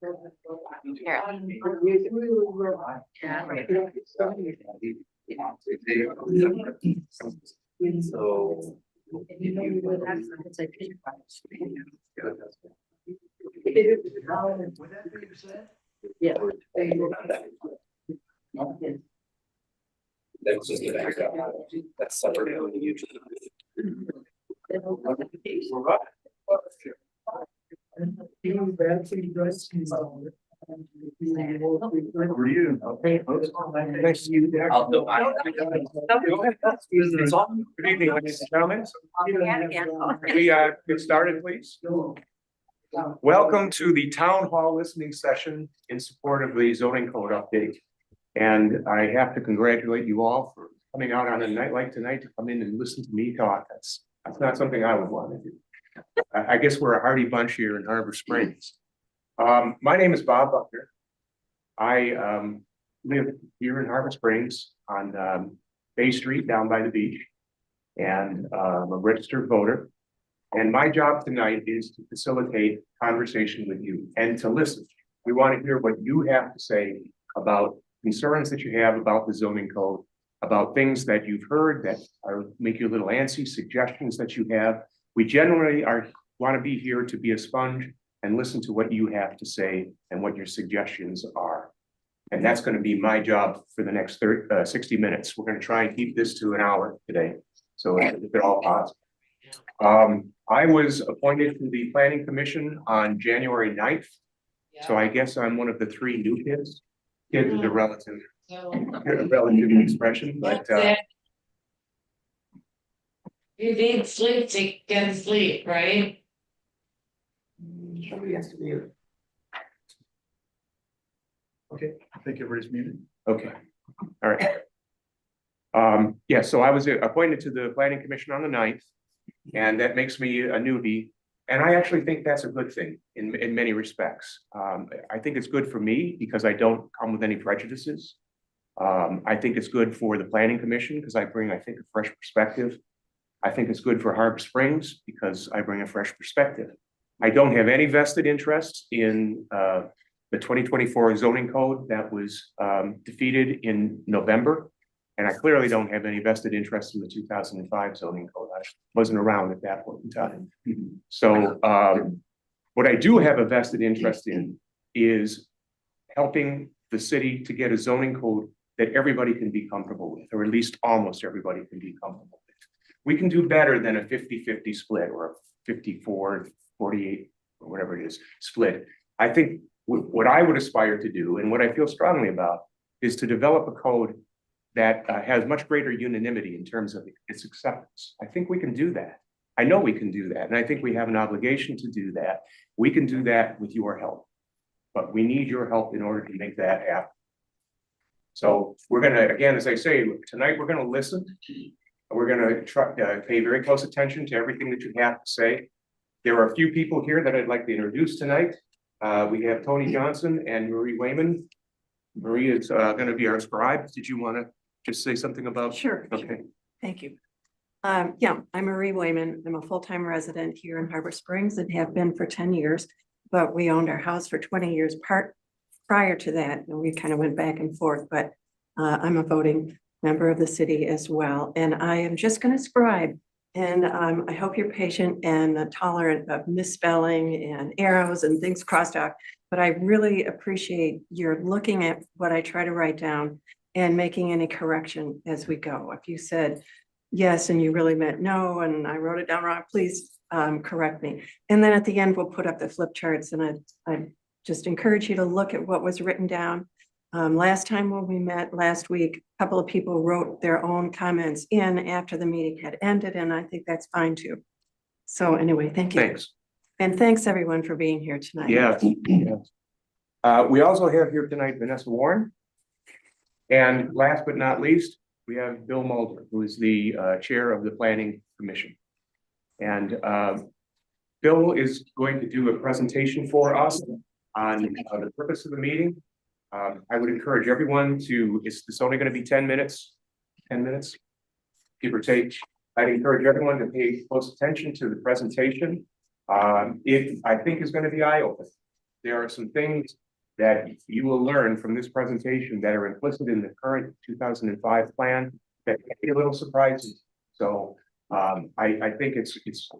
So. Yeah. That's just the backup. That's separate from the YouTube. Were you? Okay. Nice to you there. I'll go. Good evening, ladies and gentlemen. We get started, please. Welcome to the town hall listening session in support of the zoning code update. And I have to congratulate you all for coming out on a night like tonight to come in and listen to me talk. That's not something I would want to do. I guess we're a hardy bunch here in Harbor Springs. My name is Bob Buckner. I live here in Harbor Springs on Bay Street down by the beach. And I'm a registered voter. And my job tonight is to facilitate conversation with you and to listen. We want to hear what you have to say about concerns that you have about the zoning code, about things that you've heard that make you a little antsy, suggestions that you have. We generally want to be here to be a sponge and listen to what you have to say and what your suggestions are. And that's going to be my job for the next 60 minutes. We're going to try and keep this to an hour today. So if at all possible. I was appointed to the Planning Commission on January 9th. Yeah. So I guess I'm one of the 3 new kids. Kids is a relative expression, but you need sleep to get sleep, right? Somebody has to be here. Okay, I think everybody's muted. Okay, all right. Yeah, so I was appointed to the Planning Commission on the 9th, and that makes me a newbie. And I actually think that's a good thing in many respects. I think it's good for me because I don't come with any prejudices. I think it's good for the Planning Commission because I bring, I think, a fresh perspective. I think it's good for Harbor Springs because I bring a fresh perspective. I don't have any vested interest in the 2024 zoning code that was defeated in November. And I clearly don't have any vested interest in the 2005 zoning code. I wasn't around at that point in time. So what I do have a vested interest in is helping the city to get a zoning code that everybody can be comfortable with, or at least almost everybody can be comfortable with. We can do better than a 50-50 split or a 54-48 or whatever it is split. I think what I would aspire to do and what I feel strongly about is to develop a code that has much greater unanimity in terms of its acceptance. I think we can do that. I know we can do that. And I think we have an obligation to do that. We can do that with your help, but we need your help in order to make that happen. So we're gonna, again, as I say, tonight we're gonna listen. We're gonna try pay very close attention to everything that you have to say. There are a few people here that I'd like to introduce tonight. We have Tony Johnson and Marie Wayman. Marie is gonna be our scribe. Did you wanna just say something about? Sure. Okay. Sure. Thank you. Yeah, I'm Marie Wayman. I'm a full-time resident here in Harbor Springs and have been for 10 years, but we owned our house for 20 years prior to that. And we kind of went back and forth, but I'm a voting member of the city as well. And I am just going to scribe. And I hope you're patient and tolerant of misspelling and arrows and things crossed out. But I really appreciate your looking at what I try to write down and making any correction as we go. If you said yes and you really meant no and I wrote it down wrong, please correct me. And then at the end, we'll put up the flip charts, and I just encourage you to look at what was written down. Last time when we met last week, a couple of people wrote their own comments in after the meeting had ended, and I think that's fine too. So anyway, thank you. Thanks. And thanks everyone for being here tonight. Yeah. We also have here tonight Vanessa Warren. And last but not least, we have Bill Mulder, who is the chair of the Planning Commission. And Bill is going to do a presentation for us on the purpose of the meeting. I would encourage everyone to, it's only going to be 10 minutes, give or take. I'd encourage everyone to pay close attention to the presentation. It, I think, is going to be eye-opening. there are some things that you will learn from this presentation that are implicit in the current 2005 plan that can be a little surprising. So I think it's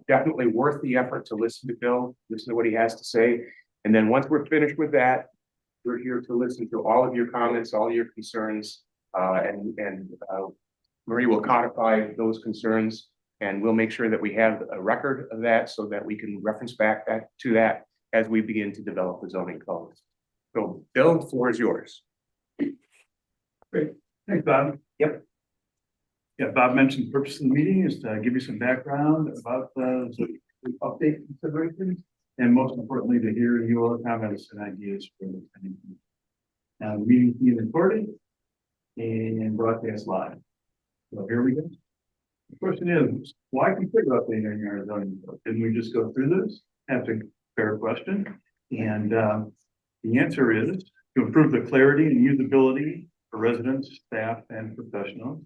definitely worth the effort to listen to Bill, listen to what he has to say. And then once we're finished with that, we're here to listen to all of your comments, all your concerns, and Marie will codify those concerns, and we'll make sure that we have a record of that so that we can reference back to that as we begin to develop the zoning code. So Bill, the floor is yours. Great, thanks, Bob. Yep. Yeah, Bob mentioned the purpose of the meeting is to give you some background about the update considerations, and most importantly, to hear your comments and ideas for the planning commission. Now, the meeting is being recorded and broadcast live. So here we go. The question is, why consider updating our zoning code? Didn't we just go through this? That's a fair question. And the answer is to improve the clarity and usability for residents, staff, and professionals.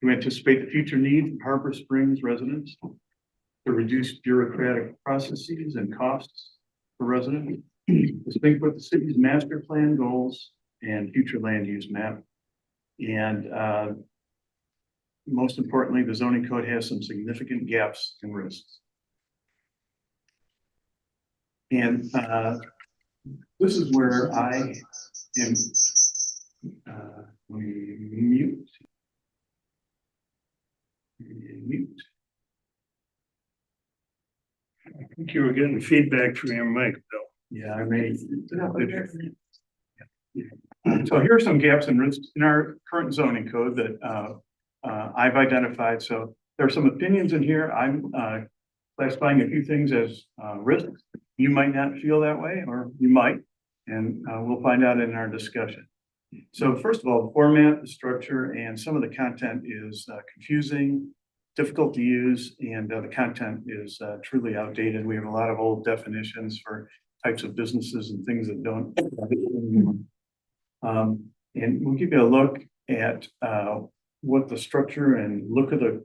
To anticipate the future needs of Harbor Springs residents. To reduce bureaucratic processes and costs for residents. To sync with the city's master plan goals and future land use map. And most importantly, the zoning code has some significant gaps and risks. And this is where I am mute. I think you were getting feedback from your mic, Bill. Yeah, I may. So here are some gaps and risks in our current zoning code that I've identified. So there are some opinions in here. I'm classifying a few things as risks. You might not feel that way, or you might, and we'll find out in our discussion. So first of all, the format, the structure, and some of the content is confusing, difficult to use, and the content is truly outdated. We have a lot of old definitions for types of businesses and things that don't. And we'll give you a look at what the structure and look of the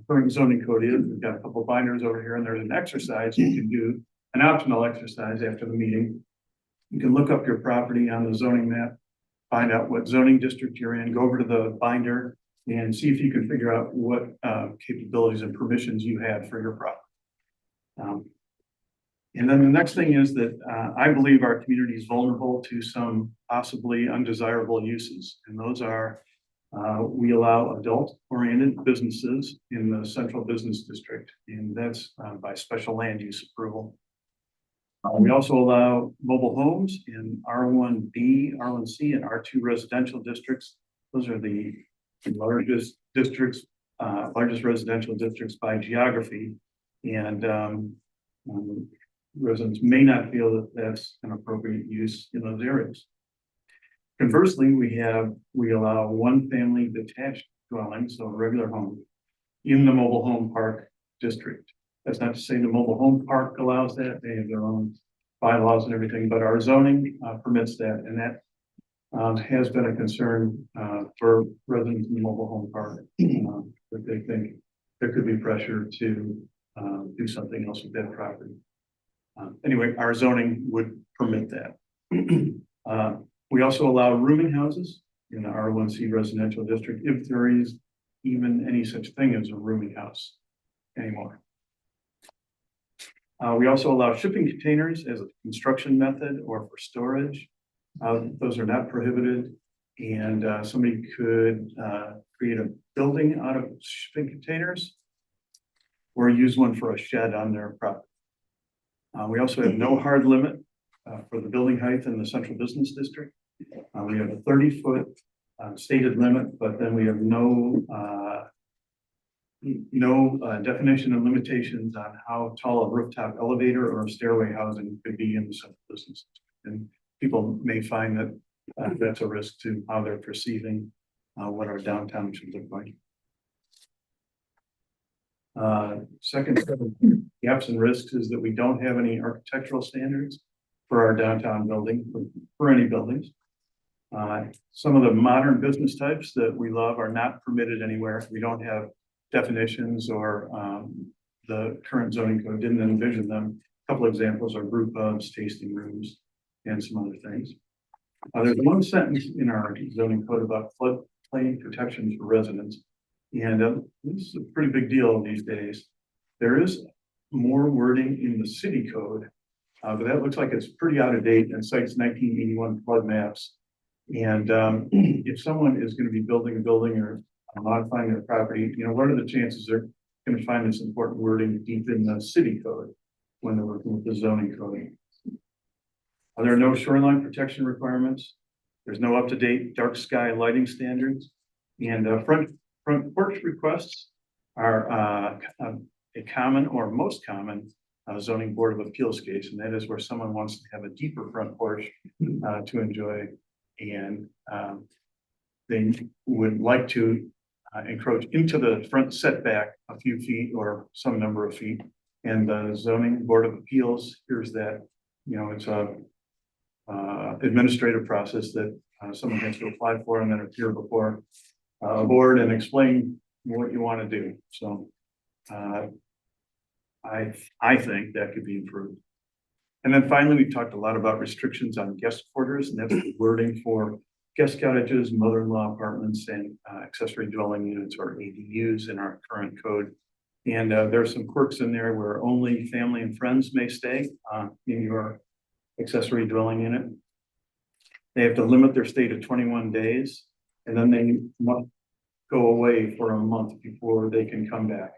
current zoning code is. We've got a couple of binders over here, and there's an exercise you can do, an optional exercise after the meeting. You can look up your property on the zoning map, find out what zoning district you're in, go over to the binder and see if you can figure out what capabilities and permissions you have for your property. And then the next thing is that I believe our community is vulnerable to some possibly undesirable uses. And those are, we allow adult-oriented businesses in the central business district, and that's by special land use approval. We also allow mobile homes in R1B, R1C, and R2 residential districts. Those are the largest districts, largest residential districts by geography. And residents may not feel that that's an appropriate use in those areas. Conversely, we allow one family detached dwellings, so a regular home, in the mobile home park district. That's not to say the mobile home park allows that. They have their own bylaws and everything, but our zoning permits that, and that has been a concern for residents in the mobile home park, that they think there could be pressure to do something else with that property. Anyway, our zoning would permit that. We also allow rooming houses in the R1C residential district, if there is even any such thing as a rooming house anymore. We also allow shipping containers as a construction method or for storage. Those are not prohibited, and somebody could create a building out of shipping containers or use one for a shed on their property. We also have no hard limit for the building height in the central business district. We have a 30-foot stated limit, but then we have no definition and limitations on how tall a rooftop elevator or stairway housing could be in the central business. And people may find that that's a risk to how they're perceiving what our downtown should look like. Second set of gaps and risks is that we don't have any architectural standards for our downtown building, for any buildings. Some of the modern business types that we love are not permitted anywhere. We don't have definitions, or the current zoning code didn't envision them couple examples are brew pubs, tasting rooms, and some other things. There's one sentence in our zoning code about floodplain protections for residents. And this is a pretty big deal these days. There is more wording in the city code, but that looks like it's pretty out of date and cites 1981 flood maps. And if someone is going to be building a building or modifying their property, you know, what are the chances they're going to find this important wording deep in the city code when they're working with the zoning code? There are no shoreline protection requirements. There's no up-to-date dark sky lighting standards. And front porch requests are a common or most common zoning board of appeals case, and that is where someone wants to have a deeper front porch to enjoy, and they would like to encroach into the front setback a few feet or some number of feet. And the zoning board of appeals hears that, you know, it's a administrative process that someone has to apply for and then appear before a board and explain what you want to do. So I think that could be improved. And then finally, we talked a lot about restrictions on guest quarters, and that's the wording for guest cottages, mother-in-law apartments, and accessory dwelling units or ADUs in our current code. And there are some quirks in there where only family and friends may stay in your accessory dwelling unit. They have to limit their stay to 21 days, and then they must go away for a month before they can come back.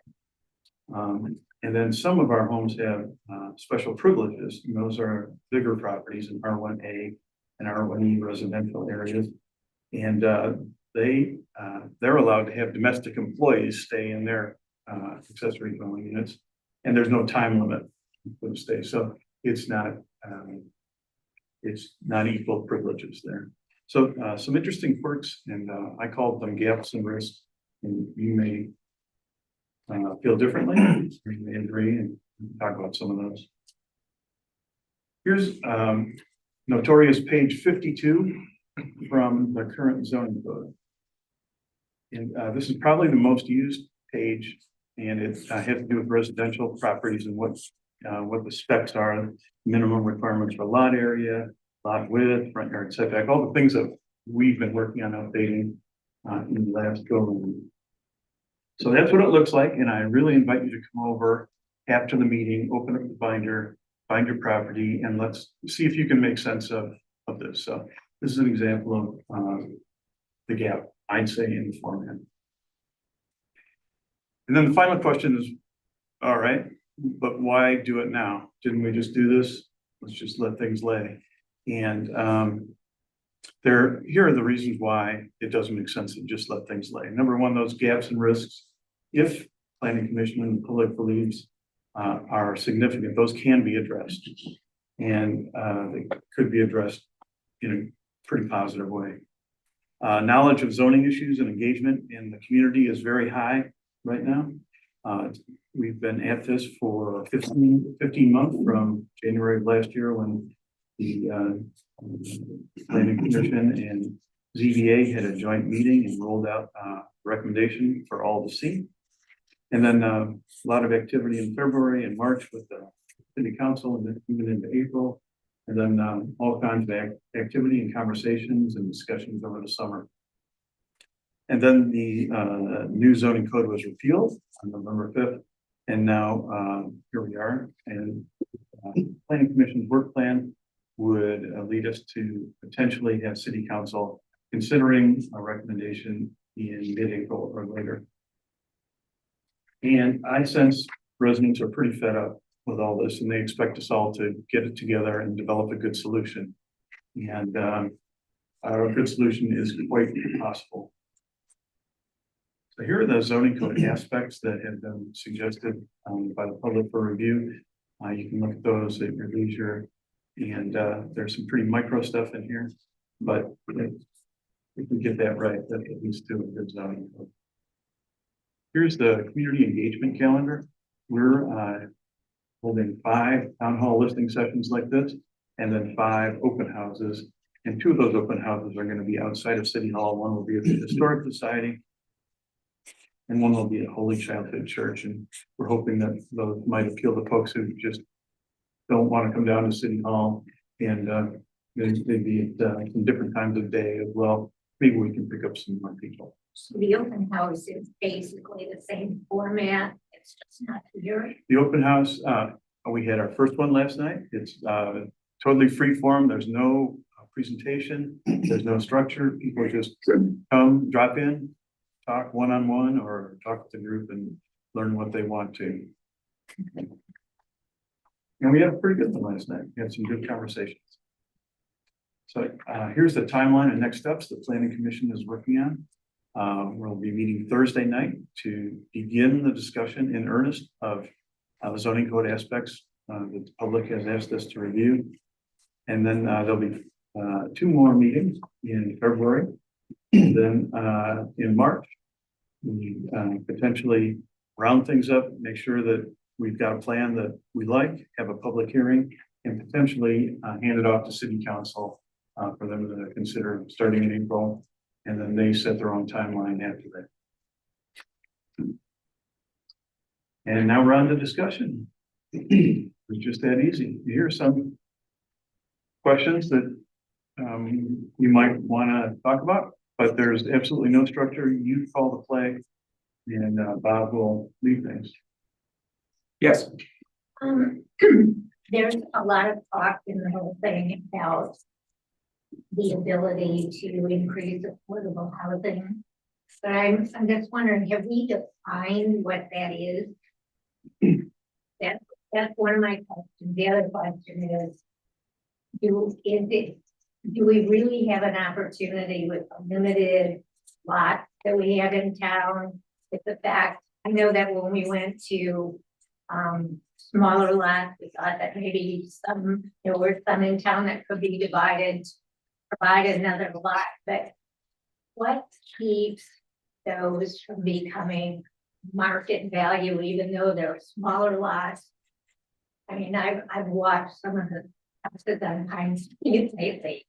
And then some of our homes have special privileges, and those are bigger properties in R1A and R1E residential areas. And they're allowed to have domestic employees stay in their accessory dwelling units, and there's no time limit for the stay. So it's not equal privileges there. So some interesting quirks, and I called them gaps and risks, and you may feel differently, you may agree, and talk about some of those. Here's notorious page 52 from the current zoning code. And this is probably the most used page, and it has to do with residential properties and what the specs are, minimum requirements for lot area, lot width, front yard setback, all the things that we've been working on updating in the last go. So that's what it looks like, and I really invite you to come over after the meeting, open up the binder, find your property, and let's see if you can make sense of this. So this is an example of the gap, I'd say, in the format. And then the final question is, all right, but why do it now? Didn't we just do this? Let's just let things lay. And here are the reasons why it doesn't make sense to just let things lay. Number one, those gaps and risks, if planning commission and the public believes are significant, those can be addressed. And they could be addressed in a pretty positive way. Knowledge of zoning issues and engagement in the community is very high right now. We've been at this for 15 months from January of last year, when the planning commission and ZBA had a joint meeting and rolled out a recommendation for all to see. And then a lot of activity in February and March with the city council, and then even into April. And then all kinds of activity and conversations and discussions over the summer. And then the new zoning code was repealed on November 5th. And now here we are. And planning commission's work plan would lead us to potentially have city council considering a recommendation in mid-April or later. And I sense residents are pretty fed up with all this, and they expect us all to get it together and develop a good solution. And a good solution is quite possible. So here are the zoning code aspects that have been suggested by the public for review. You can look at those at your leisure. And there's some pretty micro stuff in here, but if we get that right, that leads to a good zoning code. Here's the community engagement calendar. We're holding 5 town hall listening sessions like this, and then 5 open houses. And 2 of those open houses are going to be outside of City Hall. One will be at the Historic Society, and one will be at Holy Childhood Church. And we're hoping that those might appeal to folks who just don't want to come down to City Hall and, maybe at, some different times of day as well. Maybe we can pick up some more people. So the open house is basically the same format, it's just not here. The open house, we had our first one last night. It's, totally free form. There's no presentation. There's no structure. People just come, drop in, talk one-on-one or talk with the group and learn what they want to. And we had a pretty good one last night. We had some good conversations. So, here's the timeline and next steps the planning commission is working on. We'll be meeting Thursday night to begin the discussion in earnest of the zoning code aspects that the public has asked us to review. And then there'll be 2 more meetings in February. And then in March, we potentially round things up, make sure that we've got a plan that we like, have a public hearing, and potentially hand it off to city council for them to consider starting in April. And then they set their own timeline after that. And now we're on to discussion. It's just that easy. Here are some questions that you might want to talk about, but there's absolutely no structure. You call the play, and Bob will lead things. Yes, There's a lot of talk in the whole thing about the ability to increase affordable housing. But I'm just wondering, have we defined what that is? That's one of my questions. The other question is, do we really have an opportunity with a limited lot that we have in town? With the fact, I know that when we went to smaller lots, we thought that maybe some, there were some in town that could be divided, provide another lot, but what keeps those from becoming market value, even though they're smaller lots? I mean, I've watched some of the houses on Pines lately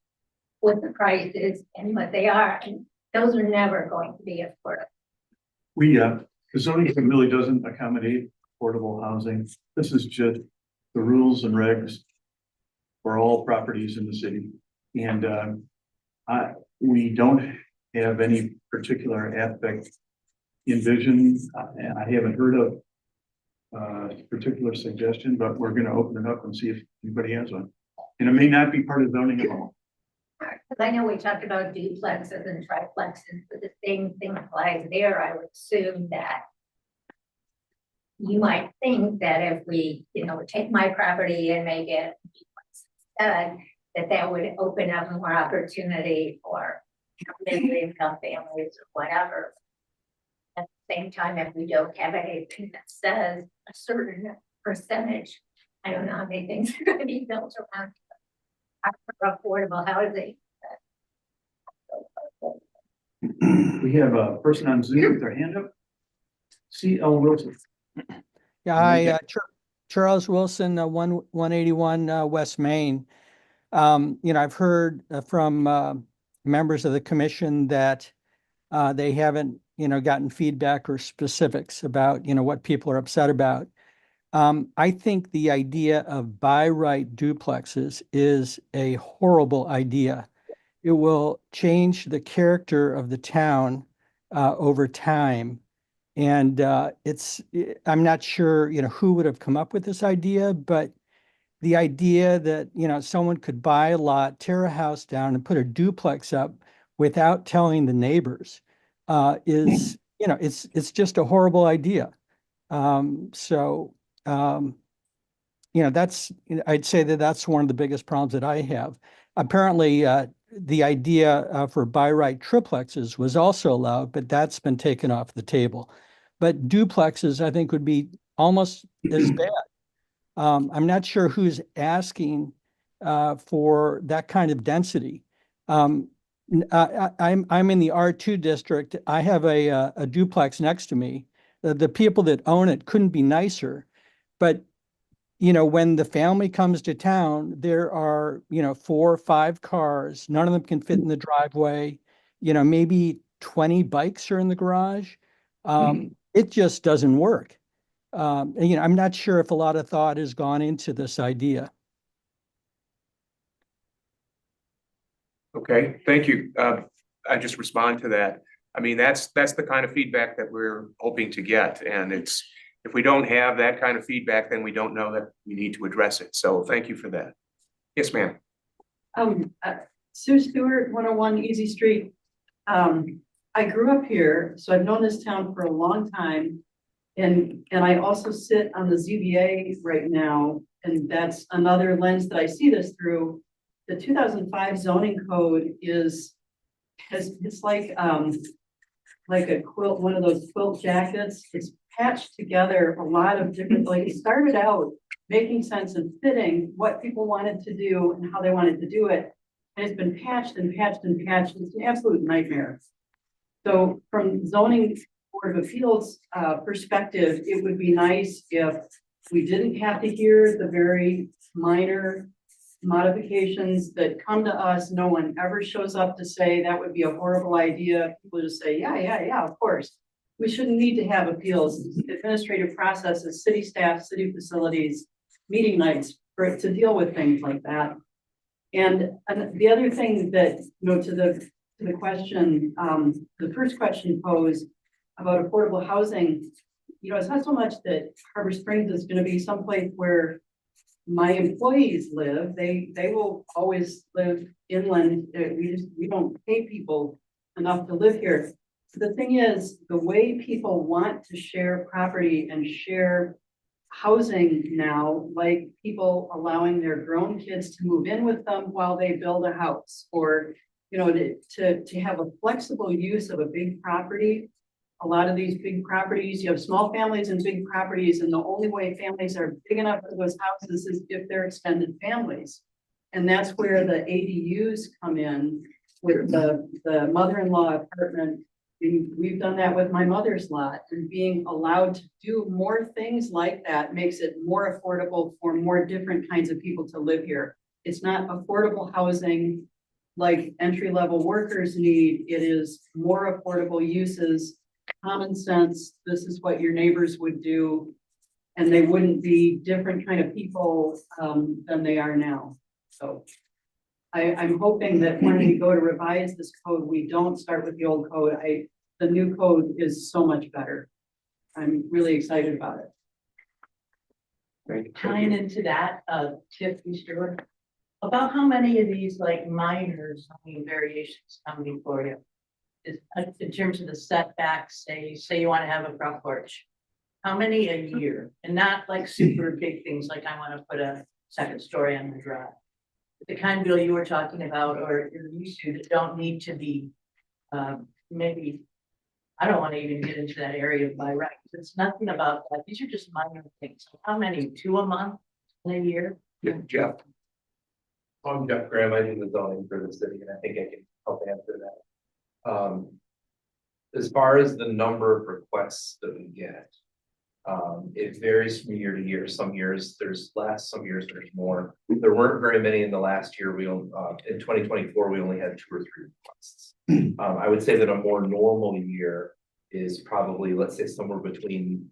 with the prices and what they are, and those are never going to be affordable. We, the zoning code really doesn't accommodate affordable housing. This is just the rules and regs for all properties in the city. And we don't have any particular aspect envisioned. And I haven't heard of a particular suggestion, but we're gonna open it up and see if anybody has one. And it may not be part of zoning at all. Because I know we talked about duplexes and triplexes, but the same thing applies there. I would assume that you might think that if we, take my property and make it duplex instead, that would open up more opportunity for middle income families or whatever. At the same time, if we don't have anything that says a certain percentage, I don't know how many things are going to be built around affordable housing. We have a person on Zoom with their hand up. C.L. Wilson. Yeah, hi, Charles Wilson, 181 West Main. I've heard from members of the commission that they haven't, gotten feedback or specifics about, what people are upset about. I think the idea of by right duplexes is a horrible idea. It will change the character of the town over time. And I'm not sure, who would have come up with this idea, but the idea that, someone could buy a lot, tear a house down and put a duplex up without telling the neighbors is, it's just a horrible idea. That's, I'd say that's one of the biggest problems that I have. Apparently, the idea for by right triplexes was also allowed, but that's been taken off the table. But duplexes, I think, would be almost as bad. I'm not sure who's asking for that kind of density. I'm in the R2 district. I have a duplex next to me. The people that own it couldn't be nicer, but when the family comes to town, there are 4 or 5 cars. None of them can fit in the driveway. Maybe 20 bikes are in the garage. It just doesn't work. And, I'm not sure if a lot of thought has gone into this idea. Okay, thank you. I just respond to that. I mean, that's the kind of feedback that we're hoping to get, and if we don't have that kind of feedback, then we don't know that we need to address it. So thank you for that. Yes, ma'am. Sue Stewart, 101 Easy Street. I grew up here, so I've known this town for a long time. And I also sit on the ZBA right now, and that's another lens that I see this through. The 2005 zoning code it's like a quilt, one of those quilt jackets. It's patched together a lot of different, like it started out making sense and fitting what people wanted to do and how they wanted to do it. And it's been patched and patched and patched. It's an absolute nightmare. So from zoning board of appeals perspective, it would be nice if we didn't have to hear the very minor modifications that come to us. No one ever shows up to say that would be a horrible idea. People just say, yeah, of course. We shouldn't need to have appeals, administrative processes, city staff, city facilities, meeting nights for it to deal with things like that. And the other thing that, to the question, the first question posed about affordable housing, it's not so much that Harbor Springs is going to be someplace where my employees live. They will always live inland. We don't pay people enough to live here. The thing is, the way people want to share property and share housing now, like people allowing their grown kids to move in with them while they build a house, or to have a flexible use of a big property. A lot of these big properties, you have small families and big properties, and the only way families are big enough for those houses is if they're extended families. And that's where the ADUs come in with the mother-in-law apartment. We've done that with my mother's lot, and being allowed to do more things like that makes it more affordable for more different kinds of people to live here. It's not affordable housing like entry-level workers need. It is more affordable uses, common sense. This is what your neighbors would do, and they wouldn't be different kind of people than they are now. So I'm hoping that when we go to revise this code, we don't start with the old code. The new code is so much better. I'm really excited about it. Thank you. Tying into that, Tiffany Stewart, about how many of these like minor zoning variations come before you? In terms of the setbacks, say you want to have a front porch, how many a year? And not like super big things like I want to put a second story on the drive. The kind of bill you were talking about or you're used to that don't need to be maybe, I don't want to even get into that area by right. It's nothing about that. These are just minor things. How many? 2 a month in a year? Yeah, Jeff. I'm Jeff Graham. I do the zoning for the city, and I think I can help answer that. As far as the number of requests that we get, it varies from year to year. Some years there's less, some years there's more. There weren't very many in the last year. In 2024, we only had 2 or 3 requests. I would say that a more normal year is probably, let's say, somewhere between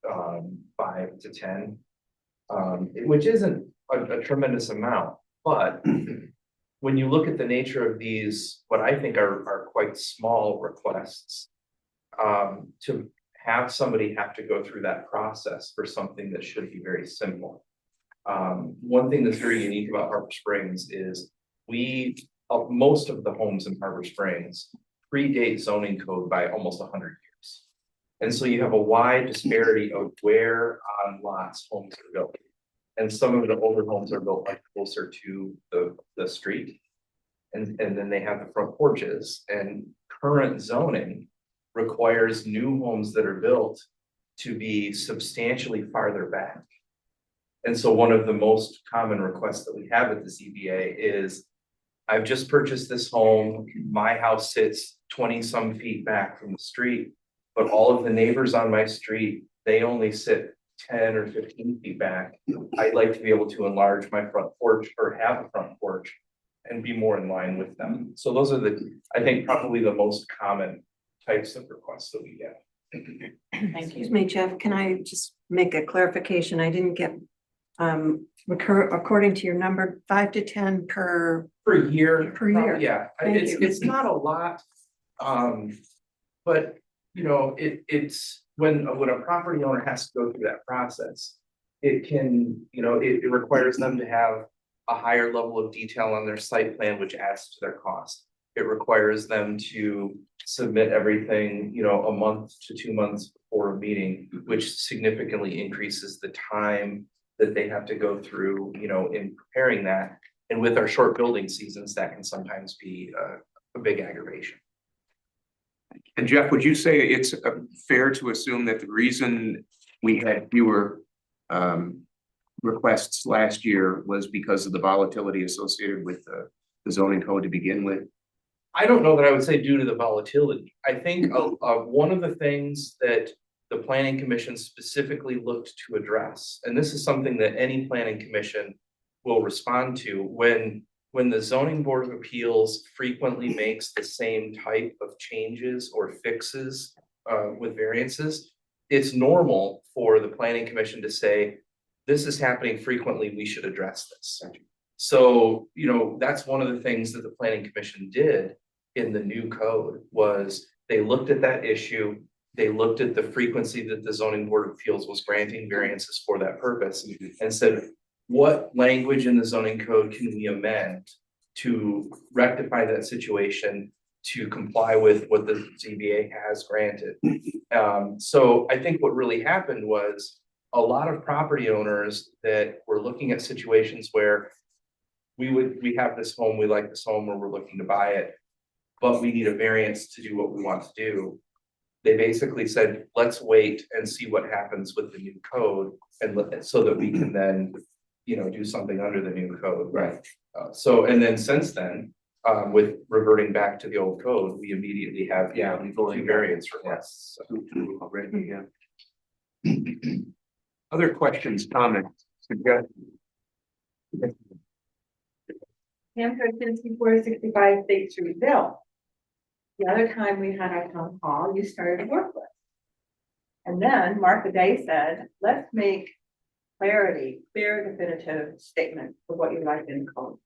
5 to 10, which isn't a tremendous amount, but when you look at the nature of these, what I think are quite small requests, to have somebody have to go through that process for something that should be very simple. One thing that's very unique about Harbor Springs is most of the homes in Harbor Springs predate zoning code by almost 100 years. And so you have a wide disparity of where on lots homes are built. And some of the older homes are built like closer to the street. And then they have the front porches, and current zoning requires new homes that are built to be substantially farther back. And so one of the most common requests that we have at the ZBA is, I've just purchased this home. My house sits 20 some feet back from the street, but all of the neighbors on my street, they only sit 10 or 15 feet back. I'd like to be able to enlarge my front porch or have a front porch and be more in line with them. So those are I think probably the most common types of requests that we get. Thank Excuse you. me, Jeff, can I just make a clarification. I didn't get, according to your number, 5 to 10 per, Per year. Per year. Yeah, Thank it's, you. it's not a lot. But, you know, it's when a property owner has to go through that process. It can, you know, it requires them to have a higher level of detail on their site plan, which adds to their cost. It requires them to submit everything, you know, a month to 2 months before a meeting, which significantly increases the time that they have to go through, you know, in preparing that. And with our short building seasons, that can sometimes be a big aggravation. And Jeff, would you say it's fair to assume that the reason we had fewer requests last year was because of the volatility associated with the zoning code to begin with? I don't know that I would say due to the volatility. I think one of the things that the planning commission specifically looked to address, and this is something that any planning commission will respond to when the zoning board of appeals frequently makes the same type of changes or fixes with variances. It's normal for the planning commission to say, this is happening frequently, we should address this. So, you know, that's one of the things that the planning commission did in the new code was they looked at that issue. They looked at the frequency that the zoning board of appeals was granting variances for that purpose and said, what language in the zoning code can we amend to rectify that situation to comply with what the ZBA has granted? So I think what really happened was a lot of property owners that were looking at situations where we have this home, we like this home, or we're looking to buy it, but we need a variance to do what we want to do. They basically said, let's wait and see what happens with the new code and so that we can then, you know, do something under the new code. Right. So, and then since then, with reverting back to the old code, we immediately have, two variance requests. So. Already, yeah. Other questions, comments, suggestions? Pam Christensen, 465 State Street, Bill. The other time we had our town hall, you started a work list. And then Martha Day said, let's make clear definitive statement of what you like in code.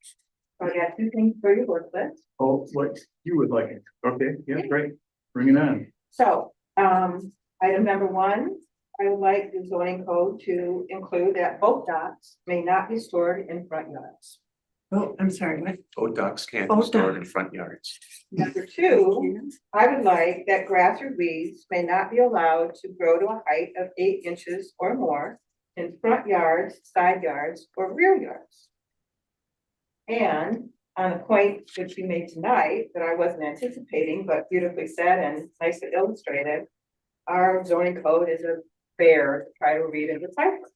So I got 2 things for your work list. Oh, what you would like it. Okay, yeah, great. Bring it on. So, item number 1, I would like the zoning code to include that boat docks may not be stored in front yards. oh, I'm sorry, what? Boat docks can't Boat be stored in docks. front yards. Number 2, I would like that grass or weeds may not be allowed to grow to a height of 8 inches or more in front yards, side yards, or rear yards. And on a point which you made tonight that I wasn't anticipating, but beautifully said and nicely illustrated, our zoning code is a bear to try to read and decipher.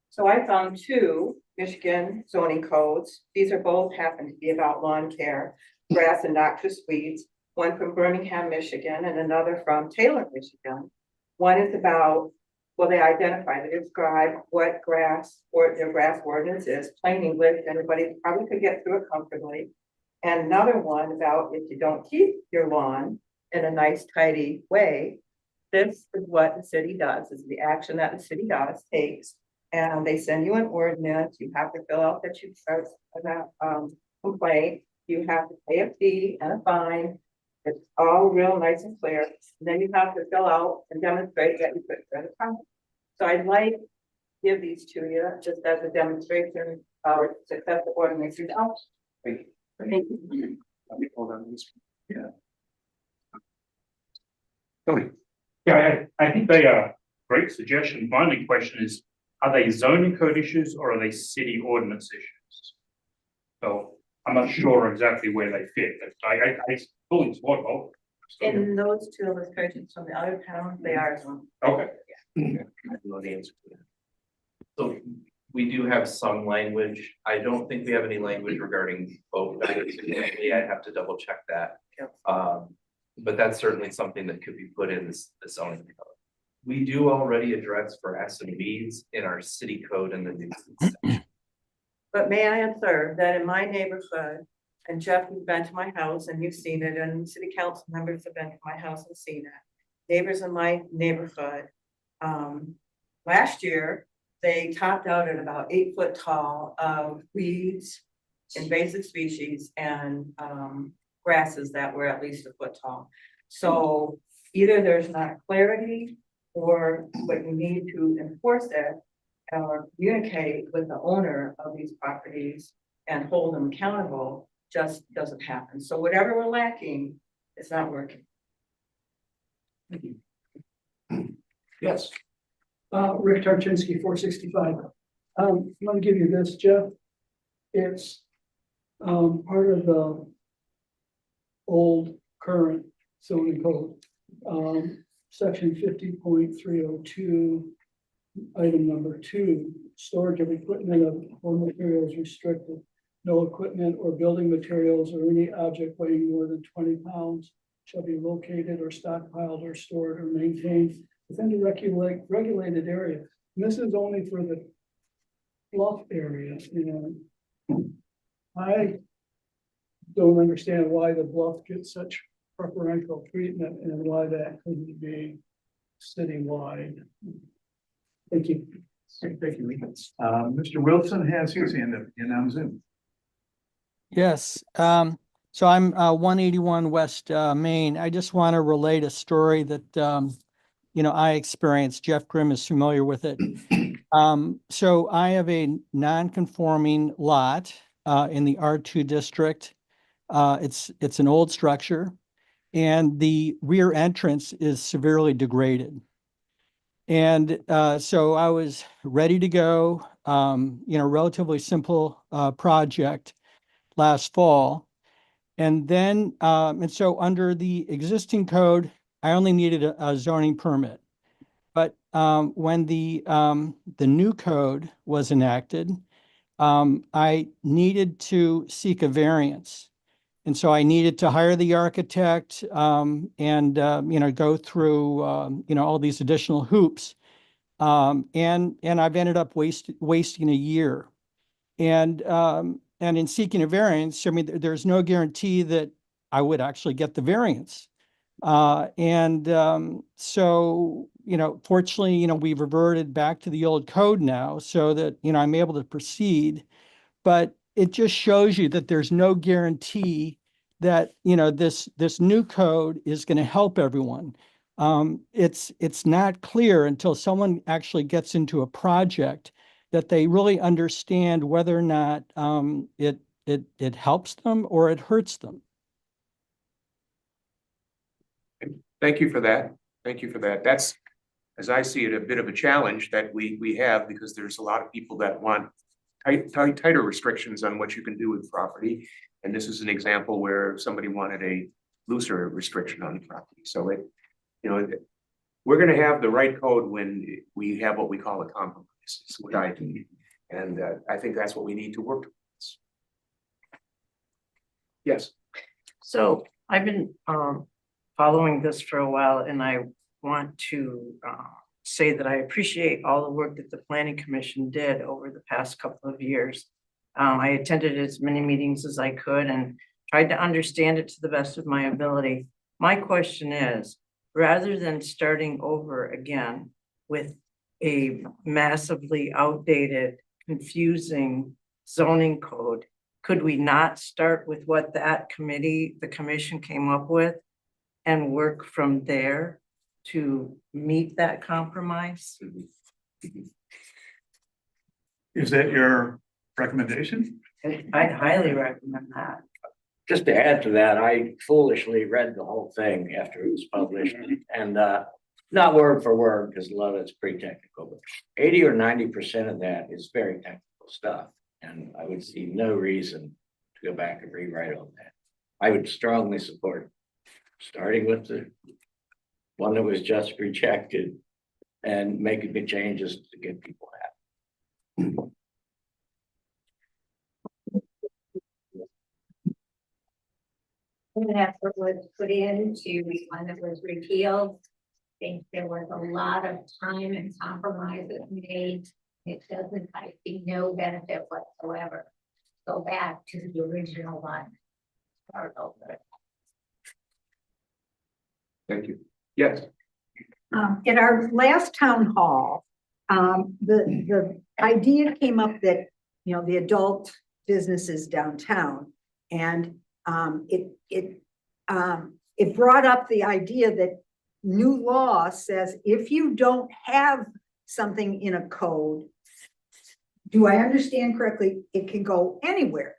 So I found 2 Michigan zoning codes. These are both happen to be about lawn care, grass and noxious weeds. One from Birmingham, Michigan, and another from Taylor, Michigan. One is about, well, they describe what grass or their grass ordinance is, plain English, anybody probably could get through it comfortably. And another one about if you don't keep your lawn in a nice tidy way, this is what the city does, is the action that the city takes. And they send you an ordinance, you have to fill out that you start that complaint, you have to pay a fee and a fine. It's all real nice and clear. And then you have to fill out and demonstrate that you put it in the contract. So I'd like to give these to you just as a demonstration of success of ordinances. Thank you. Thank you. Hold on. Yeah. Tony, Yeah, I think they are great suggestion. My only question is, are they zoning code issues or are they city ordinance issues? So I'm not sure exactly where they fit, but I fully support both. In those 2 illustrations from the other towns, they are. Okay. I know the answer to that. So we do have some language. I don't think we have any language regarding both. I'd have to double check that. But that's certainly something that could be put in this zoning code. We do already address grass and weeds in our city code and the new section. But may I observe that in my neighborhood, and Jeff, you've been to my house and you've seen it, and city council members have been to my house and seen it. Neighbors in my neighborhood, last year, they topped out at about 8 foot tall of weeds, invasive species and grasses that were at least a foot tall. So either there's not clarity or what you need to enforce it or communicate with the owner of these properties and hold them accountable just doesn't happen. So whatever we're lacking, it's not working. Yes. Rick Tarczynski, 465. I'm gonna give you this, Jeff. It's part of the old current zoning code. Section 50.302, item number 2, storage of equipment or materials restricted. No equipment or building materials or any object weighing more than 20 pounds shall be located or stockpiled or stored or maintained within the regulated area. And this is only for the bluff area. And I don't understand why the bluff gets such preferential treatment and why that couldn't be citywide. Thank you. Thank you. Mr. Wilson has his hand up again on Zoom. Yes, so I'm 181 West Main. I just want to relate a story that I experienced. Jeff Grimm is familiar with it. So I have a non-conforming lot in the R2 district. It's an old structure, and the rear entrance is severely degraded. And so I was ready to go. Relatively simple project last fall. And then, and so under the existing code, I only needed a zoning permit. But when the new code was enacted, I needed to seek a variance. And so I needed to hire the architect and go through all these additional hoops. And I've ended up wasting a year. And in seeking a variance, I mean, there's no guarantee that I would actually get the variance. So, fortunately, we've reverted back to the old code now so that, I'm able to proceed. But it just shows you that there's no guarantee that, this new code is going to help everyone. It's not clear until someone actually gets into a project that they really understand whether or not it helps them or it hurts them. Thank you for that. Thank you for that. That's, as I see it, a bit of a challenge that we have because there's a lot of people that want tighter restrictions on what you can do with property. And this is an example where somebody wanted a looser restriction on the property. So we're going to have the right code when we have what we call a compromise. Is what I do. And I think that's what we need to work towards. Yes. So I've been following this for a while, and I want to say that I appreciate all the work that the Planning Commission did over the past couple of years. I attended as many meetings as I could and tried to understand it to the best of my ability. My question is, rather than starting over again with a massively outdated, confusing zoning code, could we not start with what the commission came up with and work from there to meet that compromise? Is that your recommendation? I'd highly recommend that. Just to add to that, I foolishly read the whole thing after it was published and not word for word, because a lot of it's pretty technical, but 80 or 90% of that is very technical stuff. And I would see no reason to go back and rewrite all that. I would strongly support starting with the one that was just rejected and making the changes to get people happy. When that was put into the one that was repealed, I think there was a lot of time and compromises made. It doesn't, I see no benefit whatsoever. Go back to the original one. Start over. Thank you. Yes. At our last town hall, the idea came up that, you know, the adult businesses downtown. And, it brought up the idea that new law says if you don't have something in a code, do I understand correctly, it can go anywhere?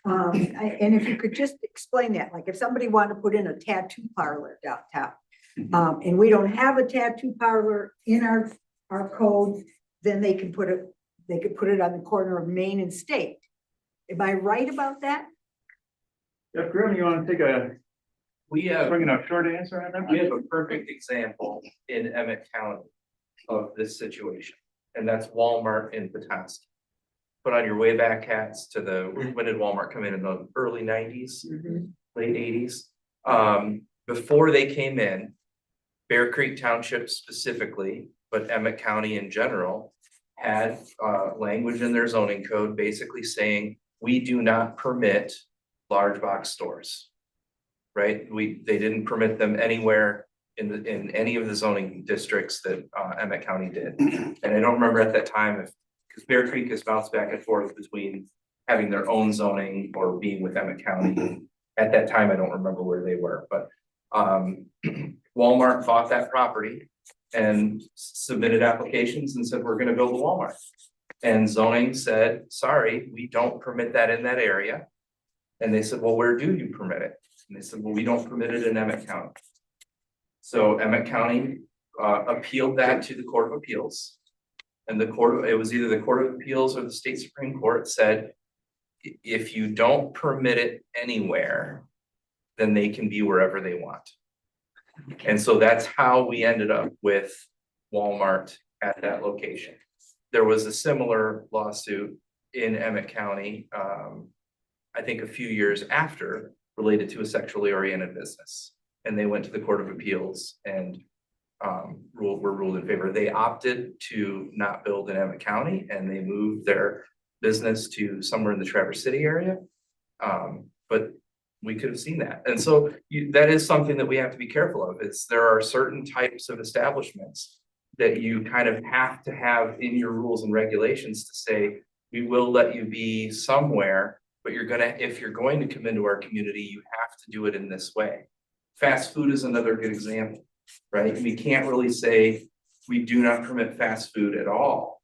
And if you could just explain that, like if somebody wanted to put in a tattoo parlor downtown, and we don't have a tattoo parlor in our code, then they could put it on the corner of Main and State. Am I right about that? Jeff Grimm, you want to take a, We have, bring a short answer on that? we have a perfect example in Emmett County of this situation, and that's Walmart in Petoskey. Put on your way back hats to when did Walmart come in the early 90s, late 80s? Before they came in, Bear Creek Township specifically, but Emmett County in general, had language in their zoning code basically saying, we do not permit large box stores. Right? They didn't permit them anywhere in any of the zoning districts that Emmett County did. And I don't remember at that time because Bear Creek has bounced back and forth between having their own zoning or being with Emmett County. At that time, I don't remember where they were, but Walmart bought that property and submitted applications and said, we're gonna build a Walmart. And zoning said, sorry, we don't permit that in that area. And they said, well, where do you permit it? And they said, well, we don't permit it in Emmett County. So Emmett County appealed that to the Court of Appeals. And it was either the Court of Appeals or the State Supreme Court said, if you don't permit it anywhere, then they can be wherever they want. And so that's how we ended up with Walmart at that location. There was a similar lawsuit in Emmett County, I think a few years after, related to a sexually oriented business. And they went to the Court of Appeals and were ruled in favor. They opted to not build in Emmett County and they moved their business to somewhere in the Traverse City area. But we could have seen that. And so that is something that we have to be careful of. There are certain types of establishments that you kind of have to have in your rules and regulations to say, we will let you be somewhere, but if you're going to come into our community, you have to do it in this way. Fast food is another good example, right? We can't really say we do not permit fast food at all.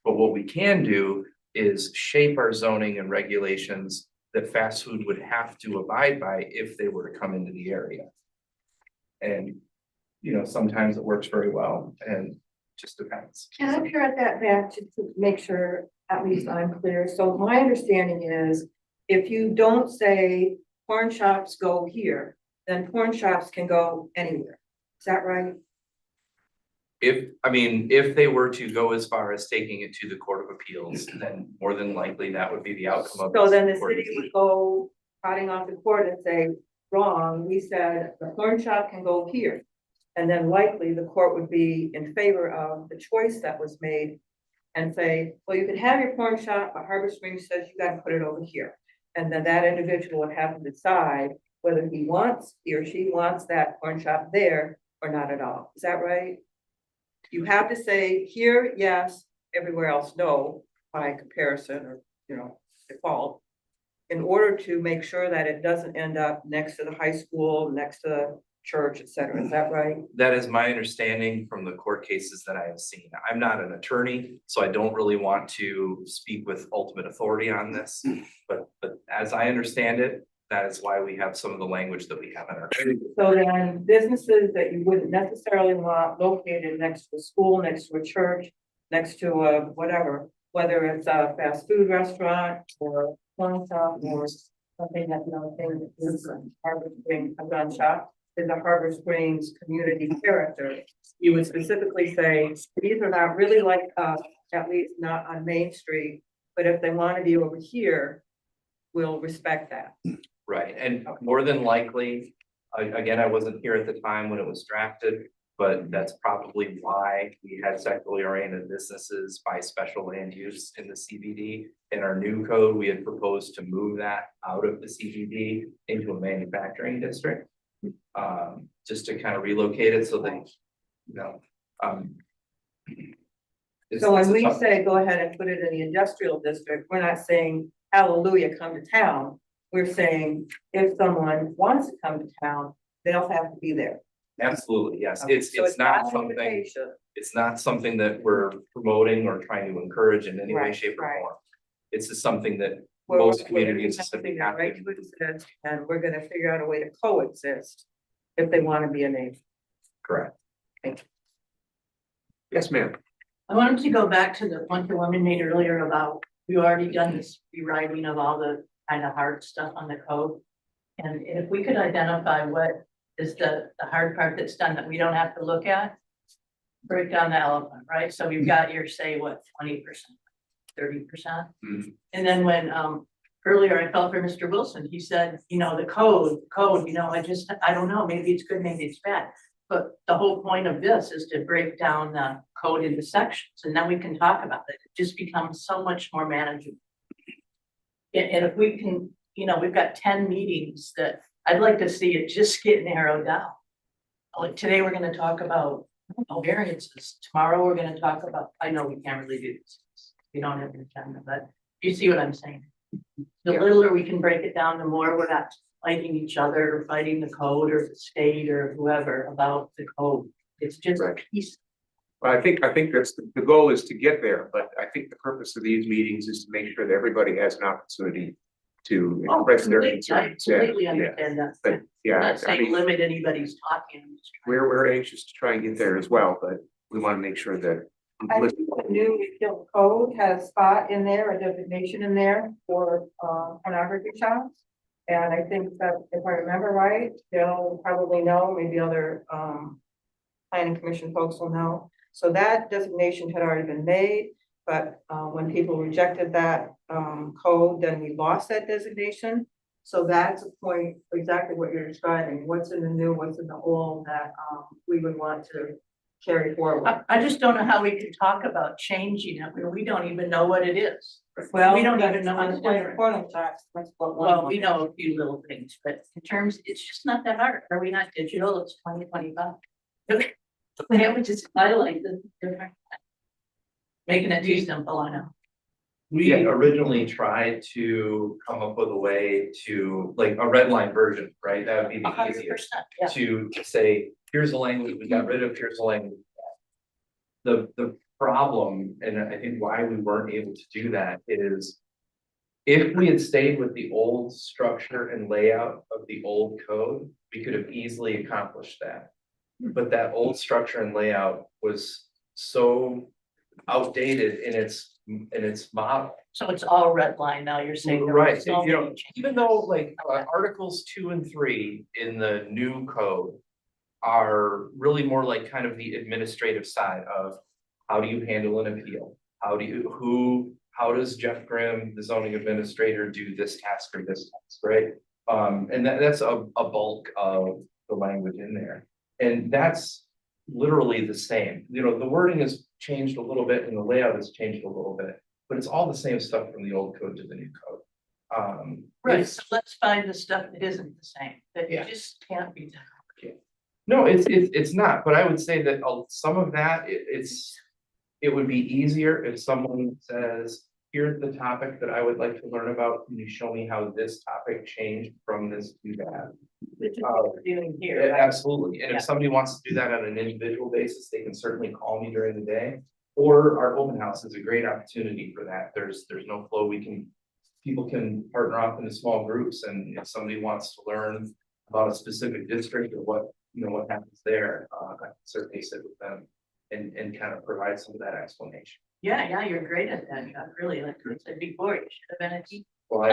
But what we can do is shape our zoning and regulations that fast food would have to abide by if they were to come into the area. And, sometimes it works very well and just depends. Can I parrot that back to make sure at least I'm clear? So my understanding is if you don't say porn shops go here, then porn shops can go anywhere. Is that right? If they were to go as far as taking it to the Court of Appeals, then more than likely that would be the outcome of. So then the court city would decision. go trotting off the court and say, wrong, we said the porn shop can go here. And then likely the court would be in favor of the choice that was made and say, well, you can have your porn shop, but Harbor Springs says you gotta put it over here. And then that individual would have to decide whether he or she wants that porn shop there or not at all. Is that right? You have to say here, yes, everywhere else, no, by comparison or, default, in order to make sure that it doesn't end up next to the high school, next to the church, et cetera. Is that right? That is my understanding from the court cases that I have seen. I'm not an attorney, so I don't really want to speak with ultimate authority on this. But as I understand it, that is why we have some of the language that we have in our code. So then businesses that you wouldn't necessarily want located next to a school, next to a church, next to a whatever, whether it's a fast food restaurant or porn shop or something that, thing that is Harbor Springs, a gun shop, is a Harbor Springs community character. You would specifically say, these are not really like us, at least not on Main Street, but if they want to be over here, we'll respect that. Right, and more than likely, again, I wasn't here at the time when it was drafted, but that's probably why we had sexually oriented businesses by special land use in the CBD. In our new code, we had proposed to move that out of the CBD into a manufacturing district. Just to kind of relocate it so that, So when we say go ahead and put it in the industrial district, we're not saying hallelujah, come to town. We're saying if someone wants to come to town, they'll have to be there. Absolutely, yes. Okay, It's, so it's not an something, invitation. it's not something that we're promoting or trying to encourage in any way, Right, shape or right. form. It's just something that We're- most we're communities accepting have their right to. to exist, and we're gonna figure out a way to coexist if they wanna be a neighbor. Correct. Yes, ma'am. I wanted to go back to the point the woman made earlier about, we already done this rewriting of all the kind of hard stuff on the code. And if we could identify what is the hard part that's done that we don't have to look at. Break down the elephant, right? So we've got your, say, what, 20%, 30%? Mhm. And then when, earlier I felt for Mr. Wilson, he said, you know, the code, you know, I don't know, maybe it's good, maybe it's bad. But the whole point of this is to break down the code into sections, and then we can talk about it. It just becomes so much more manageable. And if we can, you know, we've got 10 meetings that I'd like to see it just get narrowed down. Like today, we're gonna talk about variances. Tomorrow, we're gonna talk about, I know we can't really do this. We don't have an agenda, but you see what I'm saying? The littler we can break it down, the more we're not fighting each other or fighting the code or the state or whoever about the code. It's just a piece. Well, I think that's, the goal is to get there, but I think the purpose of these meetings is to make sure that everybody has an opportunity to express their concerns. I completely Yeah, understand that. But I'm yeah, not I saying mean, limit anybody's talking. I'm just trying- we're anxious to try and get there as well, but we want to make sure that. I think the new repeal code has a spot in there, a designation in there for pornography shops. And I think that if I remember right, they'll probably know, maybe other planning commission folks will know. So that designation had already been made, but when people rejected that code, then we lost that designation. So that's a point, exactly what you're describing, what's in the new, what's in the old that we would want to carry forward. I just don't know how we can talk about changing it when we don't even know what it is. Well, We don't even know on what's the different. porno tax, that's what. Well, we know a few little things, but in terms, it's just not that hard. Are we not digital? It's 2025. Yeah, we just highlight the different. Making it too simple, I know. We originally tried to come up with a way to, like, a red line version, right? That would be the 100%, easiest. yeah. To say, here's the language we got rid of, here's the language. The problem, and I think why we weren't able to do that is. If we had stayed with the old structure and layout of the old code, we could have easily accomplished that. But that old structure and layout was so outdated in its model. So it's all red line now, you're saying. there were Right, so you know, many changes. even though like Articles 2 and 3 in the new code. Are really more like kind of the administrative side of how do you handle an appeal? How does Jeff Grimm, the zoning administrator, do this task or this task, right? And that's a bulk of the language in there. And that's literally the same. You know, the wording has changed a little bit and the layout has changed a little bit, but it's all the same stuff from the old code to the new code. Right, so let's find the stuff that isn't the same, that Yeah. just can't be done. No, it's not, but I would say that some of that, it would be easier if someone says, here's the topic that I would like to learn about. Can you show me how this topic changed from this to that? Which is what we're doing here, Yeah, right? absolutely. And Yeah. if somebody wants to do that on an individual basis, they can certainly call me during the day. Or our open house is a great opportunity for that. There's no flow. People can partner up into small groups, and if somebody wants to learn about a specific district or what happens there, I can certainly sit with them and kind of provide some of that explanation. Yeah, you're great at that, Jeff, really, like I said before, you should have been a teacher. Well,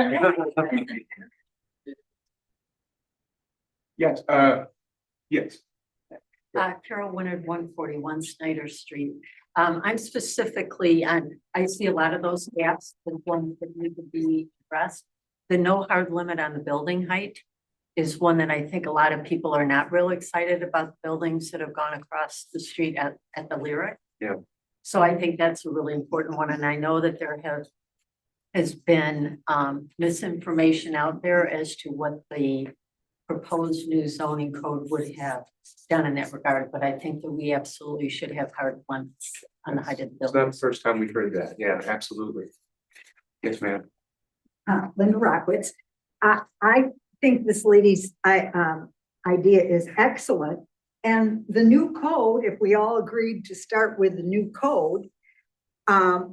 Yes, yes. Carol Winard, 141 Snyder Street. I'm specifically I see a lot of those gaps, the ones that need to be addressed. The no hard limit on the building height is one that I think a lot of people are not real excited about, buildings that have gone across the street at the Lyric. Yeah. So I think that's a really important one, and I know that there has been misinformation out there as to what the proposed new zoning code would have done in that regard, but I think that we absolutely should have hard ones on the height of the It's building. not the first time we've heard that. Yeah, absolutely. Yes, ma'am. Linda Rockwitz. I think this lady's, idea is excellent. And the new code, if we all agreed to start with the new code,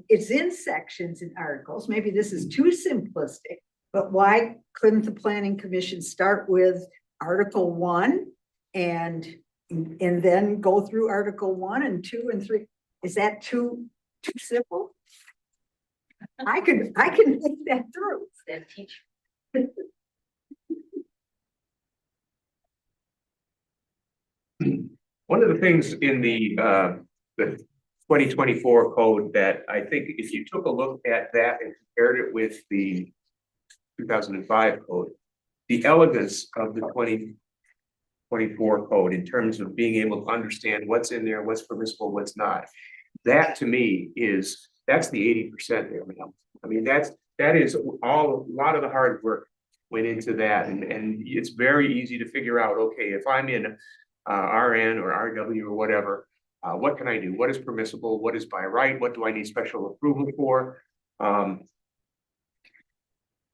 it's in sections and articles. Maybe this is too simplistic, but why couldn't the planning commission start with Article 1 and then go through Article 1 and 2 and 3? Is that too simple? I can think that through. That teacher. One of the things in the 2024 code that I think if you took a look at that and compared it with the 2005 code, the elegance of the 2024 code in terms of being able to understand what's in there, what's permissible, what's not. That to me that's the 80% there, ma'am. I mean, that is a lot of the hard work went into that, and it's very easy to figure out, okay, if I'm in RN or RW or whatever, what can I do? What is permissible? What is by right? What do I need special approval for?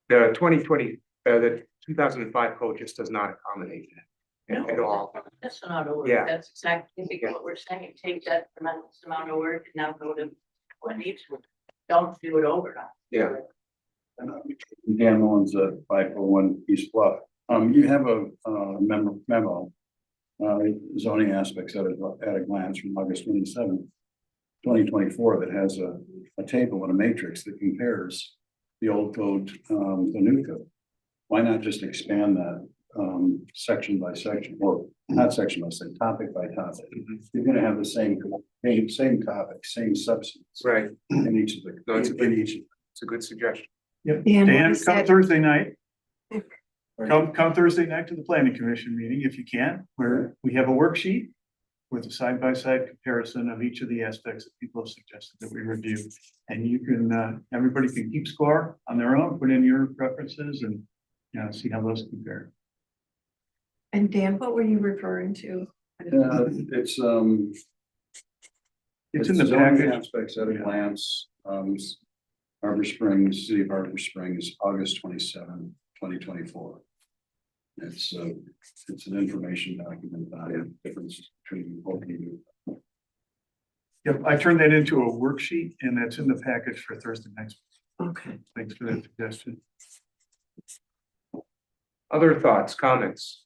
The 2005 code just does not accommodate that at all. That's not a word. Yeah. That's exactly what we're saying. Take that tremendous amount of work and now go to what needs to. Don't do it overnight. Yeah. Dan Mullins at 501 East Bluff. You have a memo, zoning aspects at a glance from August 27, 2024 that has a table and a matrix that compares the old code, the new code. Why not just expand that section by section, or not section by section, topic by topic? You're gonna have the same topic, same substance. Right. In each of the, No, it's a in each. a good suggestion. Yep. Dan, what Dan, is come that? Thursday night. Come Thursday night to the planning commission meeting if you can, where we have a worksheet with a side-by-side comparison of each of the aspects that people have suggested that we review. And you can, everybody can keep score on their own, put in your preferences and, see how those compare. And Dan, what were you referring to? It's in the zoning package. aspects at a glance, Harbor Springs, City of Harbor Springs, August 27, 2024. It's an information document on the difference between both of you. Yep, I turned that into a worksheet and that's in the package for Thursday next. Okay. Thanks for that suggestion. Other thoughts, comments?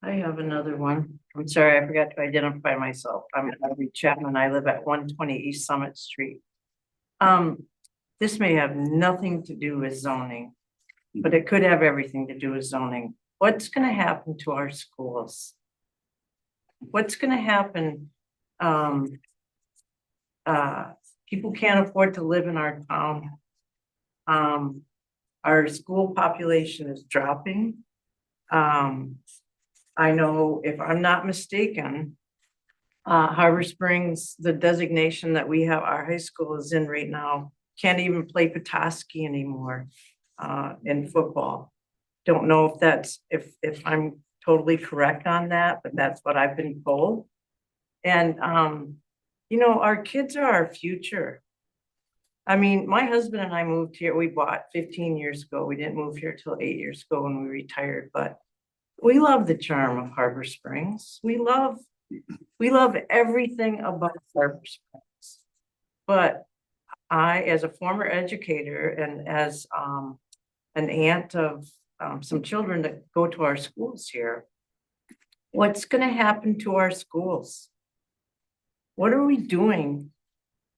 I have another one. I'm sorry, I forgot to identify myself. I'm Audrey Chapman. I live at 120 East Summit Street. This may have nothing to do with zoning, but it could have everything to do with zoning. What's gonna happen to our schools? What's gonna happen? People can't afford to live in our town. Our school population is dropping. I know, if I'm not mistaken, Harbor Springs, the designation that we have, our high school is in right now, can't even play Petoskey anymore in football. Don't know if that's, if I'm totally correct on that, but that's what I've been told. And, our kids are our future. I mean, my husband and I moved here, we bought 15 years ago. We didn't move here till 8 years ago when we retired, but we love the charm of Harbor Springs. We love everything about Harbor Springs. But I, as a former educator and as an aunt of some children that go to our schools here, what's gonna happen to our schools? What are we doing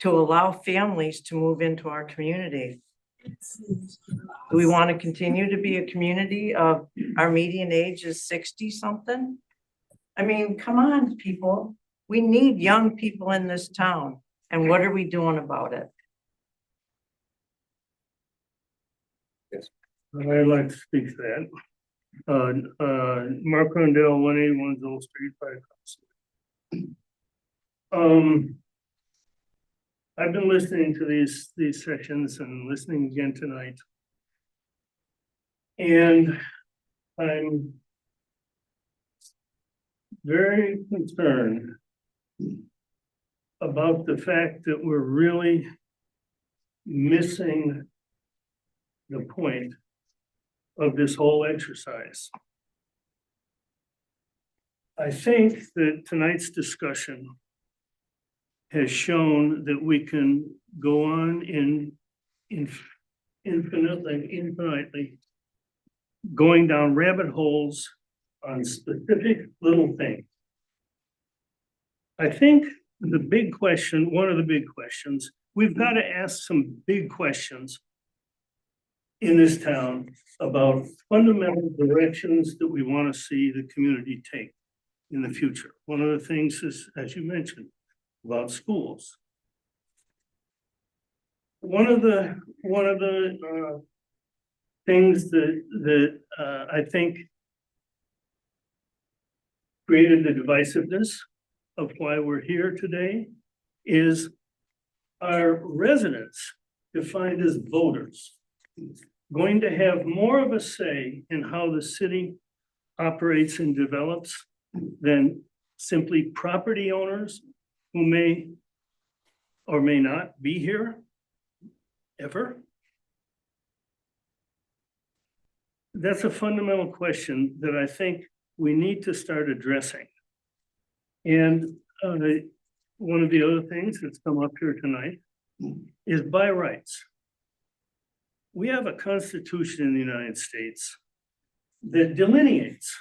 to allow families to move into our community? Do we want to continue to be a community of our median age is 60 something? I mean, come on, people. We need young people in this town. And what are we doing about it? I'd like to speak to that. Mark Rondell, 181 Zoll Street, Fire Council. I've been listening to these sections and listening again tonight. And I'm very concerned about the fact that we're really missing the point of this whole exercise. I think that tonight's discussion has shown that we can go on infinitely going down rabbit holes on specific little things. I think the big question, one of the big questions, we've got to ask some big questions in this town about fundamental directions that we want to see the community take in the future. One of the things is, as you mentioned, about schools. One of the things that I think created the divisiveness of why we're here today is our residents, defined as voters, going to have more of a say in how the city operates and develops than simply property owners who may or may not be here ever? That's a fundamental question that I think we need to start addressing. And one of the other things that's come up here tonight is by rights. We have a constitution in the United States that delineates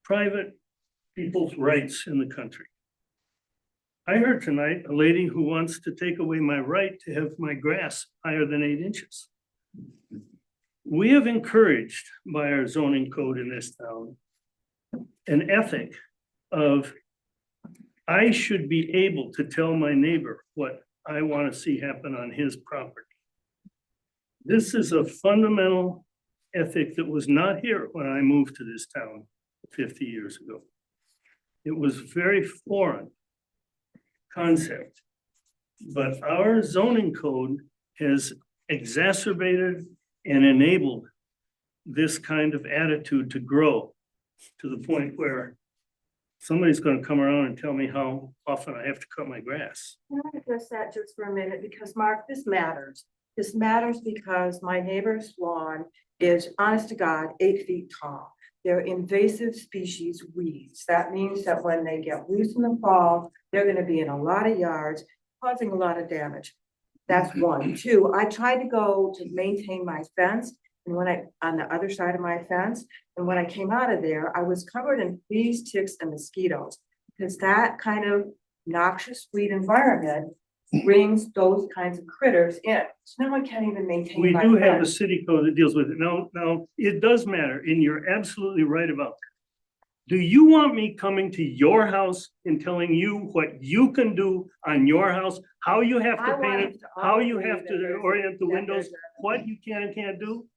private people's rights in the country. I heard tonight a lady who wants to take away my right to have my grass higher than 8 inches. We have encouraged by our zoning code in this town an ethic of I should be able to tell my neighbor what I want to see happen on his property. This is a fundamental ethic that was not here when I moved to this town 50 years ago. It was very foreign concept, but our zoning code has exacerbated and enabled this kind of attitude to grow to the point where somebody's going to come around and tell me how often I have to cut my grass. Can I address that just for a minute? Because Mark, this matters. This matters because my neighbor's lawn is, honest to God, 8 feet tall. They're invasive species weeds. That means that when they get loose in the fall, they're gonna be in a lot of yards, causing a lot of damage. That's one. Two, I tried to go to maintain my fence, and when on the other side of my fence, and when I came out of there, I was covered in fleas, ticks, and mosquitoes. Because that kind of noxious weed environment brings those kinds of critters in. So now I can't even maintain. We my do have a fence. city code that deals with it. Now, it does matter, and you're absolutely right about that. Do you want me coming to your house and telling you what you can do on your house, how you have I to paint want it, to how you agree have that to there's- orient the that windows, there's a- what you can and can't do?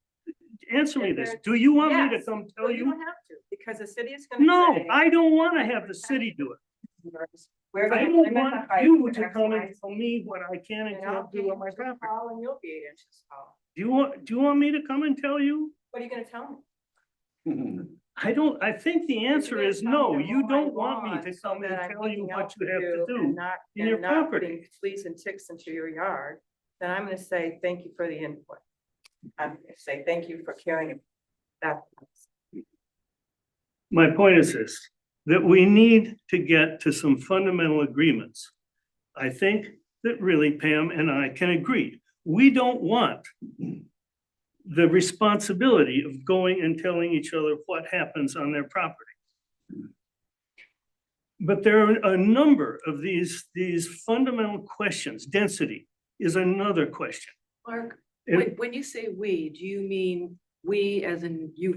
Answer me that this. there- Do you want me to Yes. come tell Well, you you? don't have to, because the city is gonna No, say. I don't want to have the city do it. We're I gonna don't limit the want height you to to X, come Y, and tell me what I can and and I'll can't be do on my 8 inches property. tall and you'll be 8 inches tall. Do you want me to come and tell you? What are you gonna tell me? I think the answer You're is gonna tell no, me to you mow my don't want me lawn to so come and that I'm tell you looking what out you for have to you do and not- in your and not property. putting fleas and ticks into your yard, then I'm gonna say, thank you for the input. I'm gonna say, thank you for caring. That. My point is this, that we need to get to some fundamental agreements. I think that really Pam and I can agree. We don't want the responsibility of going and telling each other what happens on their property. But there are a number of these fundamental questions. Density is another question. Mark, It- when you say we, do you mean we as in you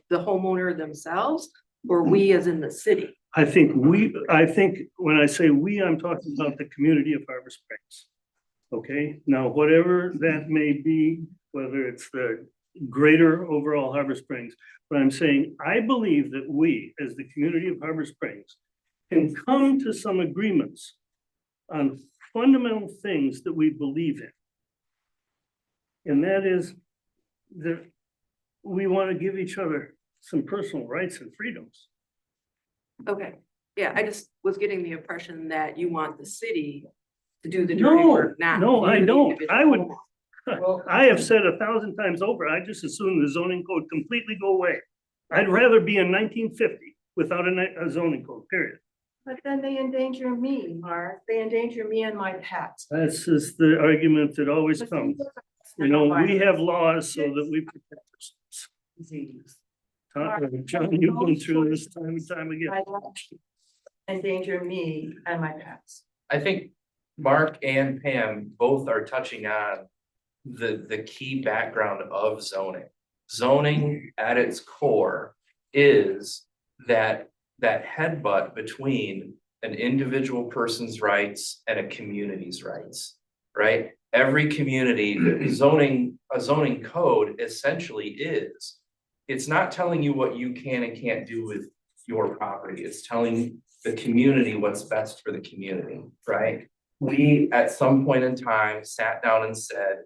the homeowner themselves, or we as in the city? I think when I say we, I'm talking about the community of Harbor Springs. Okay, now whatever that may be, whether it's the greater overall Harbor Springs, but I'm saying, I believe that we, as the community of Harbor Springs, can come to some agreements on fundamental things that we believe in. And that is that we want to give each other some personal rights and freedoms. Okay, yeah, I just was getting the impression that you want the city to do the dirty work, not. No, I you, the don't. individual I would, homeowner. I have said 1,000 times over, I just assume the zoning code completely go away. I'd rather be in 1950 without a zoning code, period. But then they endanger me, Mark. They endanger me and my pets. That's just the argument that always comes. You know, we have laws so that we protect ourselves. John, you've been through this time and time again. Endanger me and my pets. I think Mark and Pam both are touching on the key background of zoning. Zoning at its core is that headbutt between an individual person's rights and a community's rights, right? Every community, a zoning code essentially is, it's not telling you what you can and can't do with your property. It's telling the community what's best for the community, right? We, at some point in time, sat down and said,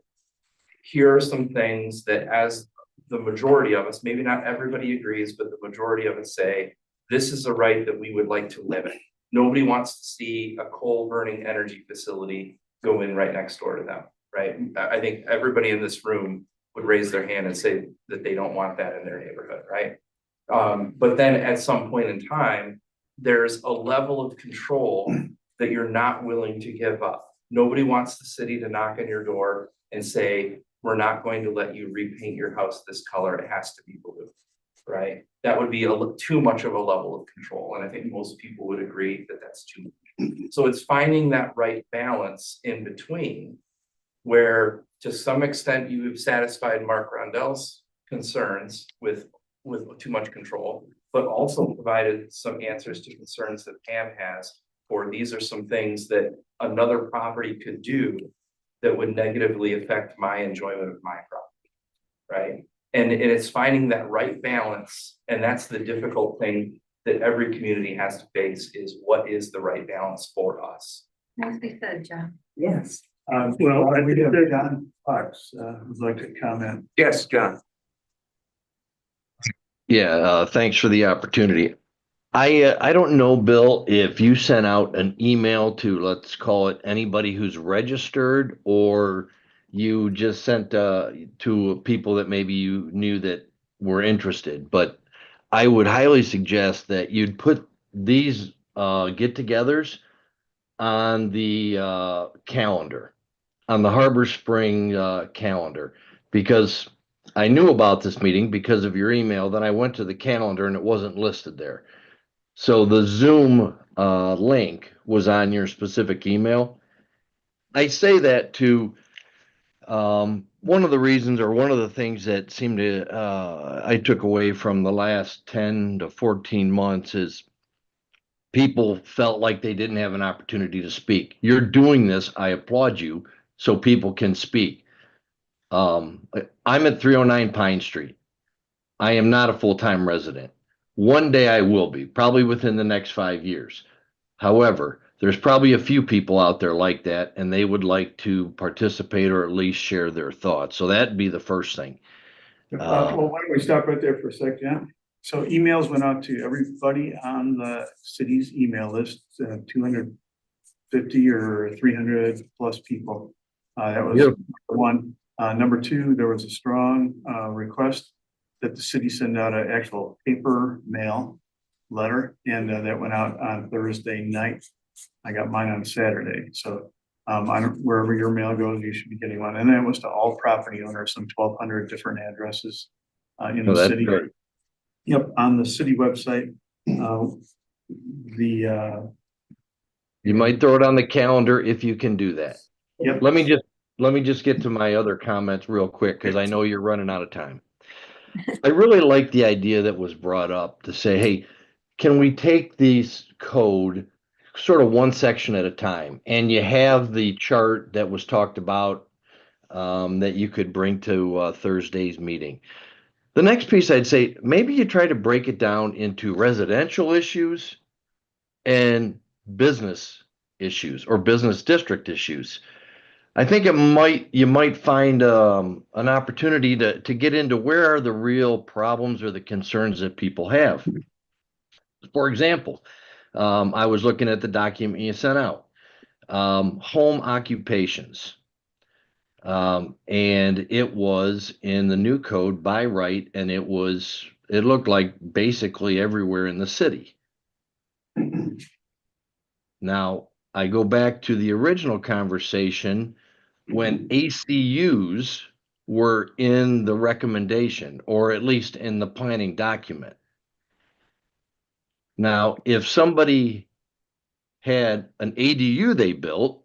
here are some things that, as the majority of us, maybe not everybody agrees, but the majority of us say, this is a right that we would like to limit. Nobody wants to see a coal burning energy facility go in right next door to them, right? I think everybody in this room would raise their hand and say that they don't want that in their neighborhood, right? But then at some point in time, there's a level of control that you're not willing to give up. Nobody wants the city to knock on your door and say, we're not going to let you repaint your house this color, it has to be blue, right? That would be too much of a level of control. And I think most people would agree that that's too much. So it's finding that right balance in between, where to some extent you have satisfied Mark Rondell's concerns with too much control, but also provided some answers to concerns that Pam has, or these are some things that another property could do that would negatively affect my enjoyment of my property, right? And it's finding that right balance, and that's the difficult thing that every community has to face, is what is the right balance for us? Nicely said, John. Yes. Well, I think that John Fox would like to comment. Yes, John. Yeah, thanks for the opportunity. I don't know, Bill, if you sent out an email to, let's call it, anybody who's registered, or you just sent to people that maybe you knew that were interested. But I would highly suggest that you'd put these get-togethers on the calendar, on the Harbor Spring calendar, because I knew about this meeting because of your email. Then I went to the calendar and it wasn't listed there. So the Zoom link was on your specific email. I say that to one of the reasons, or one of the things that seemed to I took away from the last 10 to 14 months is people felt like they didn't have an opportunity to speak. You're doing this, I applaud you, so people can speak. I'm at 309 Pine Street. I am not a full-time resident. One day I will be, probably within the next 5 years. However, there's probably a few people out there like that, and they would like to participate or at least share their thoughts. So that'd be the first thing. Well, why don't we stop right there for a second? So emails went out to everybody on the city's email list, 250 or 300 plus people. That was one. Number two, there was a strong request that the city send out an actual paper mail letter, and that went out on Thursday night. I got mine on Saturday, so wherever your mail goes, you should be getting one. And then it was to all property owners, some 1,200 different addresses in the city. Great. Yep, on the city website. You might throw it on the calendar if you can do that. Yep. Let me just get to my other comments real quick, because I know you're running out of time. I really like the idea that was brought up to say, hey, can we take these code sort of one section at a time? And you have the chart that was talked about that you could bring to Thursday's meeting. The next piece, I'd say, maybe you try to break it down into residential issues and business issues or business district issues. I think you might find an opportunity to get into where are the real problems or the concerns that people have. For example, I was looking at the document you sent out. Home occupations. And it was in the new code by right, and it looked like basically everywhere in the city. Now, I go back to the original conversation when ACUs were in the recommendation, or at least in the planning document. Now, if somebody had an ADU they built,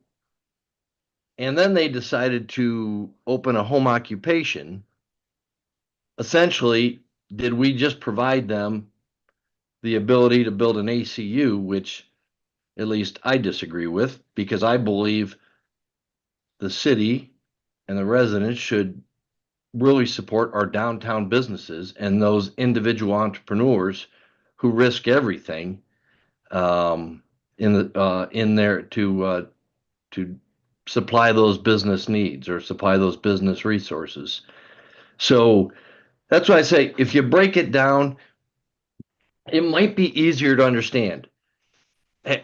and then they decided to open a home occupation, essentially, did we just provide them the ability to build an ACU, which at least I disagree with, because I believe the city and the residents should really support our downtown businesses and those individual entrepreneurs who risk everything in there to supply those business needs or supply those business resources. So that's why I say if you break it down, it might be easier to understand.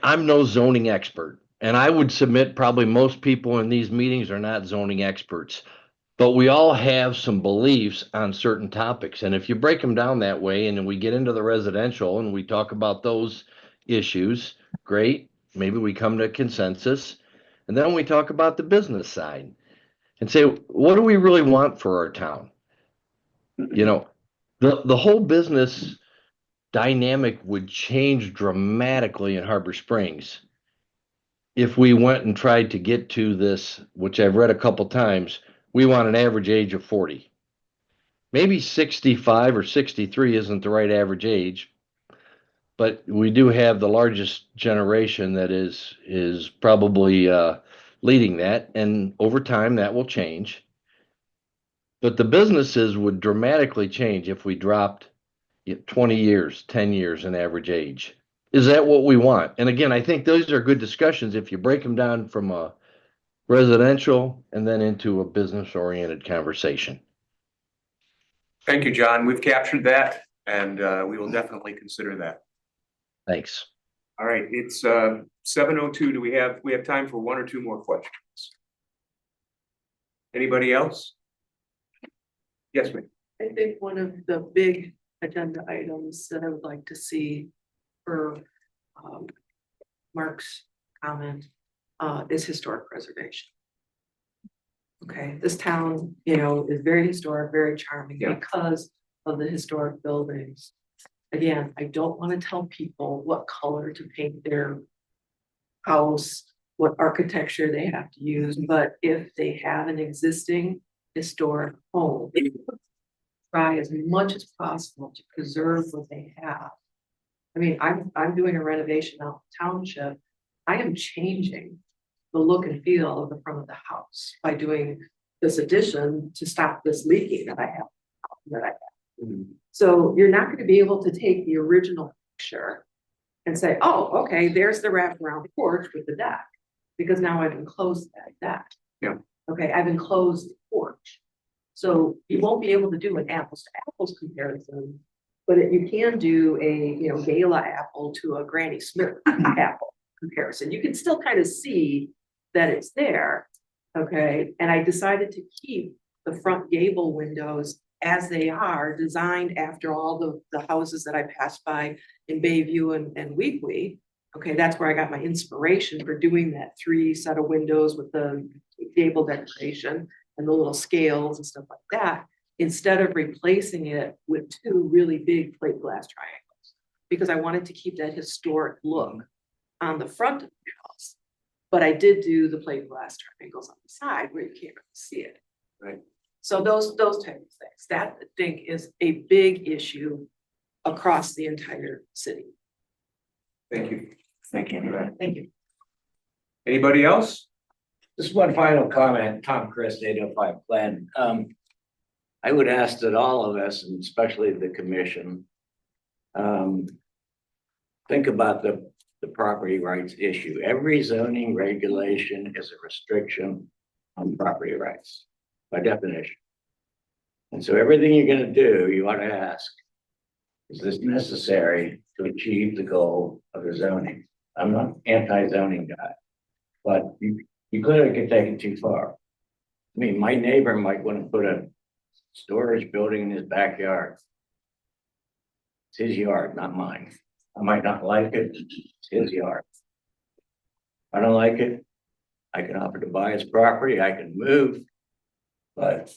I'm no zoning expert, and I would submit probably most people in these meetings are not zoning experts, but we all have some beliefs on certain topics. And if you break them down that way, and then we get into the residential and we talk about those issues, great. Maybe we come to a consensus, and then we talk about the business side and say, what do we really want for our town? You know, the whole business dynamic would change dramatically in Harbor Springs if we went and tried to get to this, which I've read a couple times. We want an average age of 40. Maybe 65 or 63 isn't the right average age, but we do have the largest generation that is probably leading that, and over time that will change. But the businesses would dramatically change if we dropped 20 years, 10 years in average age. Is that what we want? And again, I think those are good discussions if you break them down from a residential and then into a business-oriented conversation. Thank you, John. We've captured that, and we will definitely consider that. Thanks. All right, it's 7:02. Do we have time for one or two more questions? Anybody else? Yes, ma'am. I think one of the big agenda items that I would like to see for Mark's comment is historic preservation. Okay, this town, is very historic, very charming because of the historic buildings. Again, I don't want to tell people what color to paint their house, what architecture they have to use, but if they have an existing historic home, try as much as possible to preserve what they have. I mean, I'm doing a renovation out in the township. I am changing the look and feel of the front of the house by doing this addition to stop this leaking that I have. So you're not going to be able to take the original picture and say, oh, okay, there's the wraparound porch with the deck, because now I've enclosed that deck. Yeah. Okay, I've enclosed the porch. So you won't be able to do an apples to apples comparison, but you can do a Gala apple to a Granny Smith apple comparison. You can still kind of see that it's there. Okay, and I decided to keep the front gable windows as they are, designed after all the houses that I passed by in Bayview and Weequahic. Okay, that's where I got my inspiration for doing that 3 set of windows with the gable decoration and the little scales and stuff like that, instead of replacing it with 2 really big plate glass triangles, because I wanted to keep that historic look on the front of the house. But I did do the plate glass triangles on the side where you can't really see it. Right. So those type of things, that I think is a big issue across the entire city. Thank you. Thank you. Thank you. Anybody else? Just one final comment, Tom Chris, 805 Plan. I would ask that all of us, and especially the commission, think about the property rights issue. Every zoning regulation is a restriction on property rights by definition. And so everything you're gonna do, you ought to ask, is this necessary to achieve the goal of the zoning? I'm not anti-zoning guy, but you clearly could take it too far. I mean, my neighbor might want to put a storage building in his backyard. It's his yard, not mine. I might not like it, it's his yard. I don't like it. I can offer to buy his property, I can move. But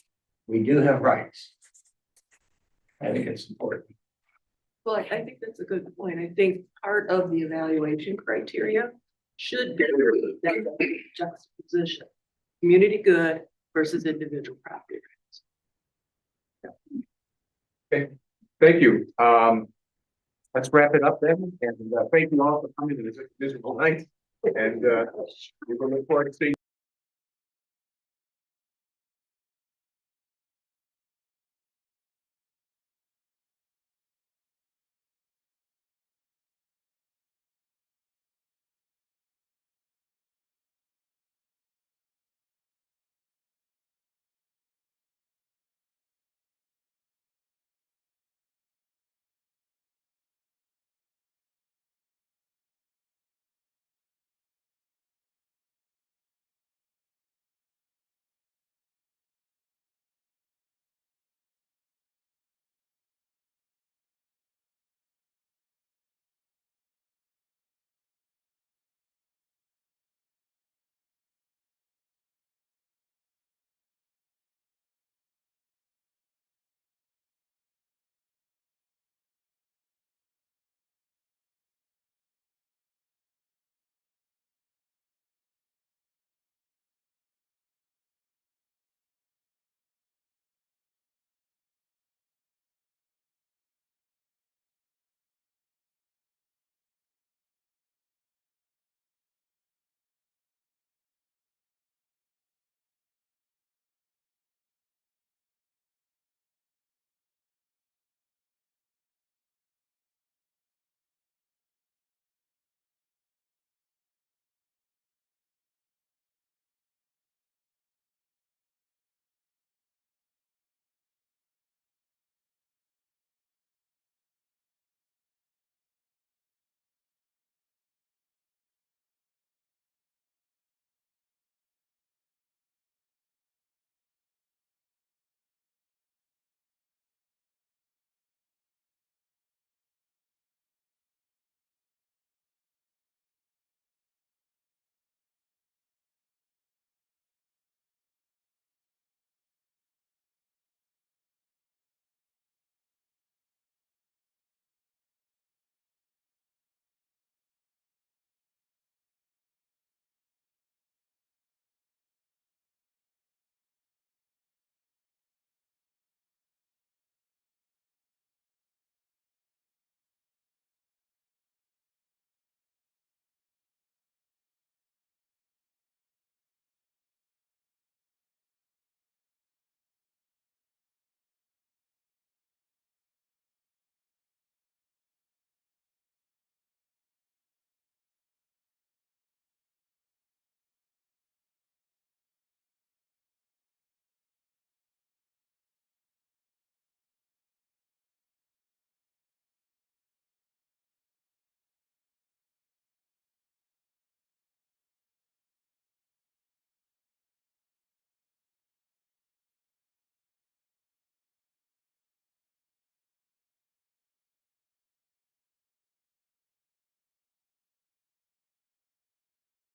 we do have rights. I think it's important. Well, I think that's a good point. I think part of the evaluation criteria should be that juxtaposition. Community good versus individual property rights. Thank you. Let's wrap it up then, and thank you all for coming to this miserable night. And we will look forward to seeing